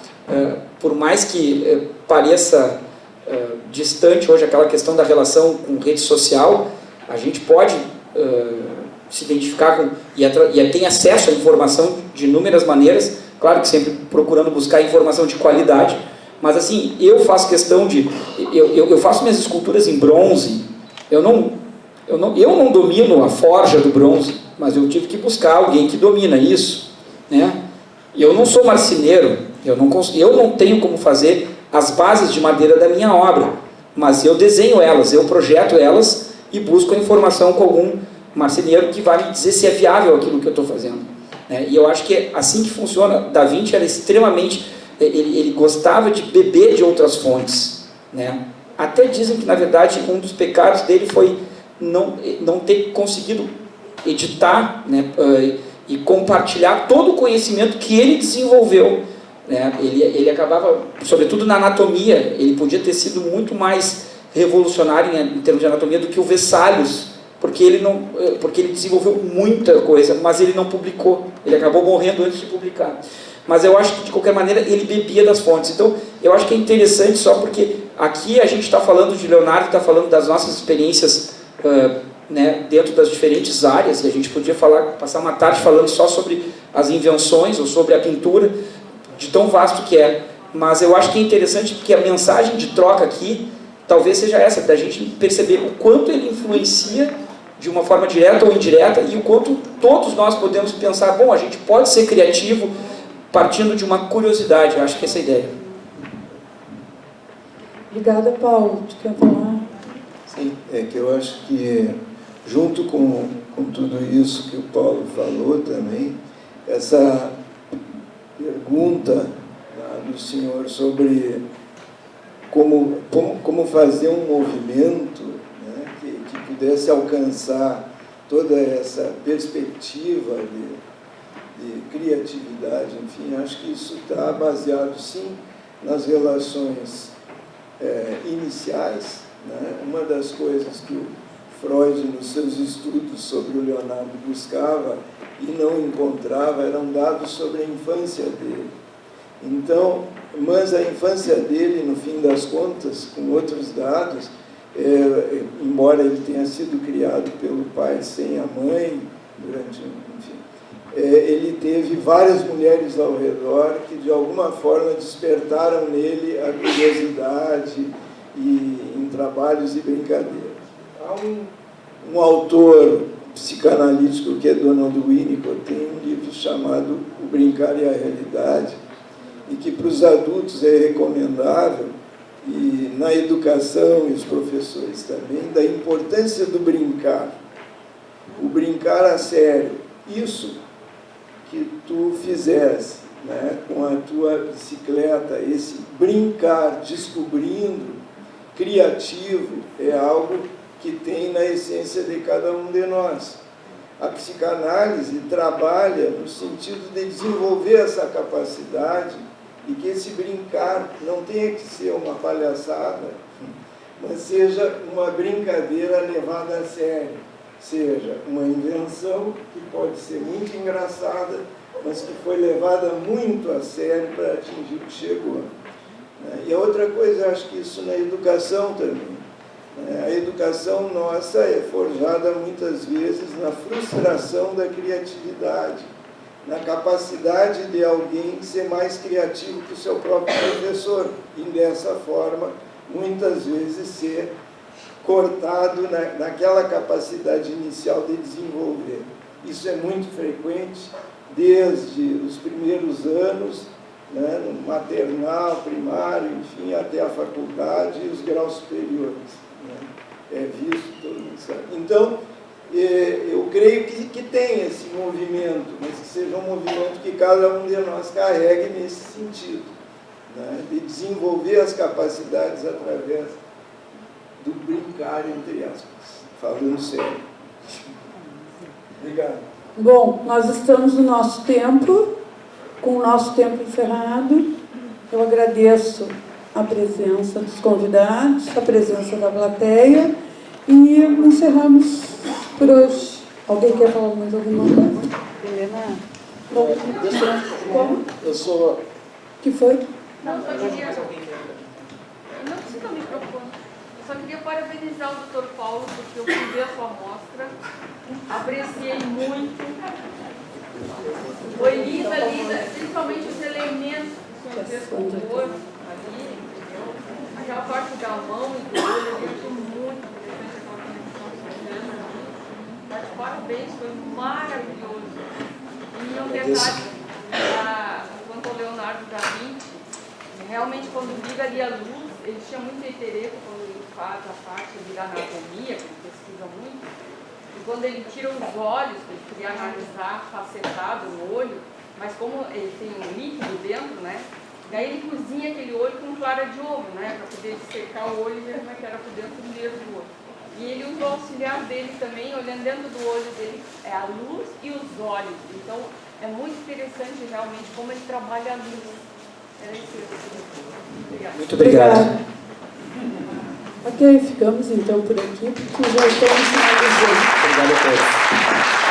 por mais que pareça distante hoje aquela questão da relação com rede social, a gente pode se identificar com, e tem acesso à informação de inúmeras maneiras, claro que sempre procurando buscar informação de qualidade, mas assim, eu faço questão de... Eu faço minhas esculturas em bronze, eu não domino a forja do bronze, mas eu tive que buscar alguém que domina isso, né? Eu não sou marceneiro, eu não tenho como fazer as bases de madeira da minha obra, mas eu desenho elas, eu projeto elas e busco a informação com algum marceneiro que vai me dizer se é viável aquilo que eu estou fazendo, né? E eu acho que é assim que funciona. Da Vinci era extremamente... Ele gostava de beber de outras fontes, né? Até dizem que, na verdade, um dos pecados dele foi não ter conseguido editar, né, e compartilhar todo o conhecimento que ele desenvolveu, né? Ele acabava, sobretudo na anatomia, ele podia ter sido muito mais revolucionário em termos de anatomia do que o Vesalius, porque ele desenvolveu muita coisa, mas ele não publicou, ele acabou morrendo antes de publicar. Mas eu acho que, de qualquer maneira, ele bebia das fontes. Então, eu acho que é interessante só porque aqui a gente está falando de Leonardo, está falando das nossas experiências, né, dentro das diferentes áreas, e a gente podia passar uma tarde falando só sobre as invenções ou sobre a pintura, de tão vasto que é. Mas eu acho que é interessante porque a mensagem de troca aqui talvez seja essa, da gente perceber o quanto ele influencia de uma forma direta ou indireta e o quanto todos nós podemos pensar, bom, a gente pode ser criativo partindo de uma curiosidade. Eu acho que essa é a ideia. Obrigada, Paulo. Tu quer falar? Sim, é que eu acho que, junto com tudo isso que o Paulo falou também, essa pergunta do senhor sobre como fazer um movimento, né, que pudesse alcançar toda essa perspectiva de criatividade, enfim, acho que isso está baseado, sim, nas relações iniciais, né? Uma das coisas que o Freud, nos seus estudos sobre o Leonardo, buscava e não encontrava eram dados sobre a infância dele. Então, mas a infância dele, no fim das contas, com outros dados, embora ele tenha sido criado pelo pai sem a mãe, enfim, ele teve várias mulheres ao redor que, de alguma forma, despertaram nele a curiosidade em trabalhos e brincadeiras. Há um autor psicanalítico que é Donald Winnicott, tem um livro chamado O Brincar e a Realidade, e que para os adultos é recomendável, e na educação, e os professores também, da importância do brincar. O brincar a sério. Isso que tu fizesse, né, com a tua bicicleta, esse brincar, descobrindo, criativo, é algo que tem na essência de cada um de nós. A psicanálise trabalha no sentido de desenvolver essa capacidade e que esse brincar não tenha que ser uma palhaçada, mas seja uma brincadeira levada a sério, seja uma invenção que pode ser muito engraçada, mas que foi levada muito a sério para atingir o que chegou. E a outra coisa, acho que isso na educação também. A educação nossa é forjada muitas vezes na frustração da criatividade, na capacidade de alguém ser mais criativo que o seu próprio professor, e dessa forma, muitas vezes, ser cortado naquela capacidade inicial de desenvolver. Isso é muito frequente desde os primeiros anos, né, no maternal, primário, enfim, até a faculdade e os graus superiores. Né? É visto, todo mundo sabe. Então, eu creio que tem esse movimento, mas que seja um movimento que cada um de nós carregue nesse sentido, né, de desenvolver as capacidades através do brincar, entre aspas, falando sério. Obrigado. Bom, nós estamos no nosso tempo, com o nosso tempo encerrado. Eu agradeço a presença dos convidados, a presença da plateia, e encerramos por hoje. Alguém quer falar mais alguma coisa? Helena? Bom, como? Eu sou... O que foi? Não, só queria... Não precisa me propor. Eu só queria parabenizar o Dr. Paulo, porque eu fui ver a sua mostra, apreciei muito. Foi linda, principalmente os elementos que o senhor fez com o corpo ali, entendeu? Aquela parte da mão e do olho, eu achei muito interessante aquela conexão que você fez ali. Mas parabéns, foi maravilhoso. E um detalhe, quanto ao Leonardo da Vinci, realmente quando liga ali a luz, ele tinha muito interesse quando ele faz a parte da anatomia, que ele pesquisa muito, e quando ele tira os olhos, ele queria analisar facetado o olho, mas como ele tem um líquido dentro, né? Daí ele cozinha aquele olho com clara de ovo, né? Para poder secar o olho e ver como é que era por dentro mesmo do olho. E ele usa o auxiliar dele também, olhando dentro do olho dele, é a luz e os olhos. Então, é muito interessante realmente como ele trabalha a luz. Era isso que eu queria. Obrigada. Muito obrigado. Ok, ficamos então por aqui, porque já estamos finalizando. Obrigado a todos.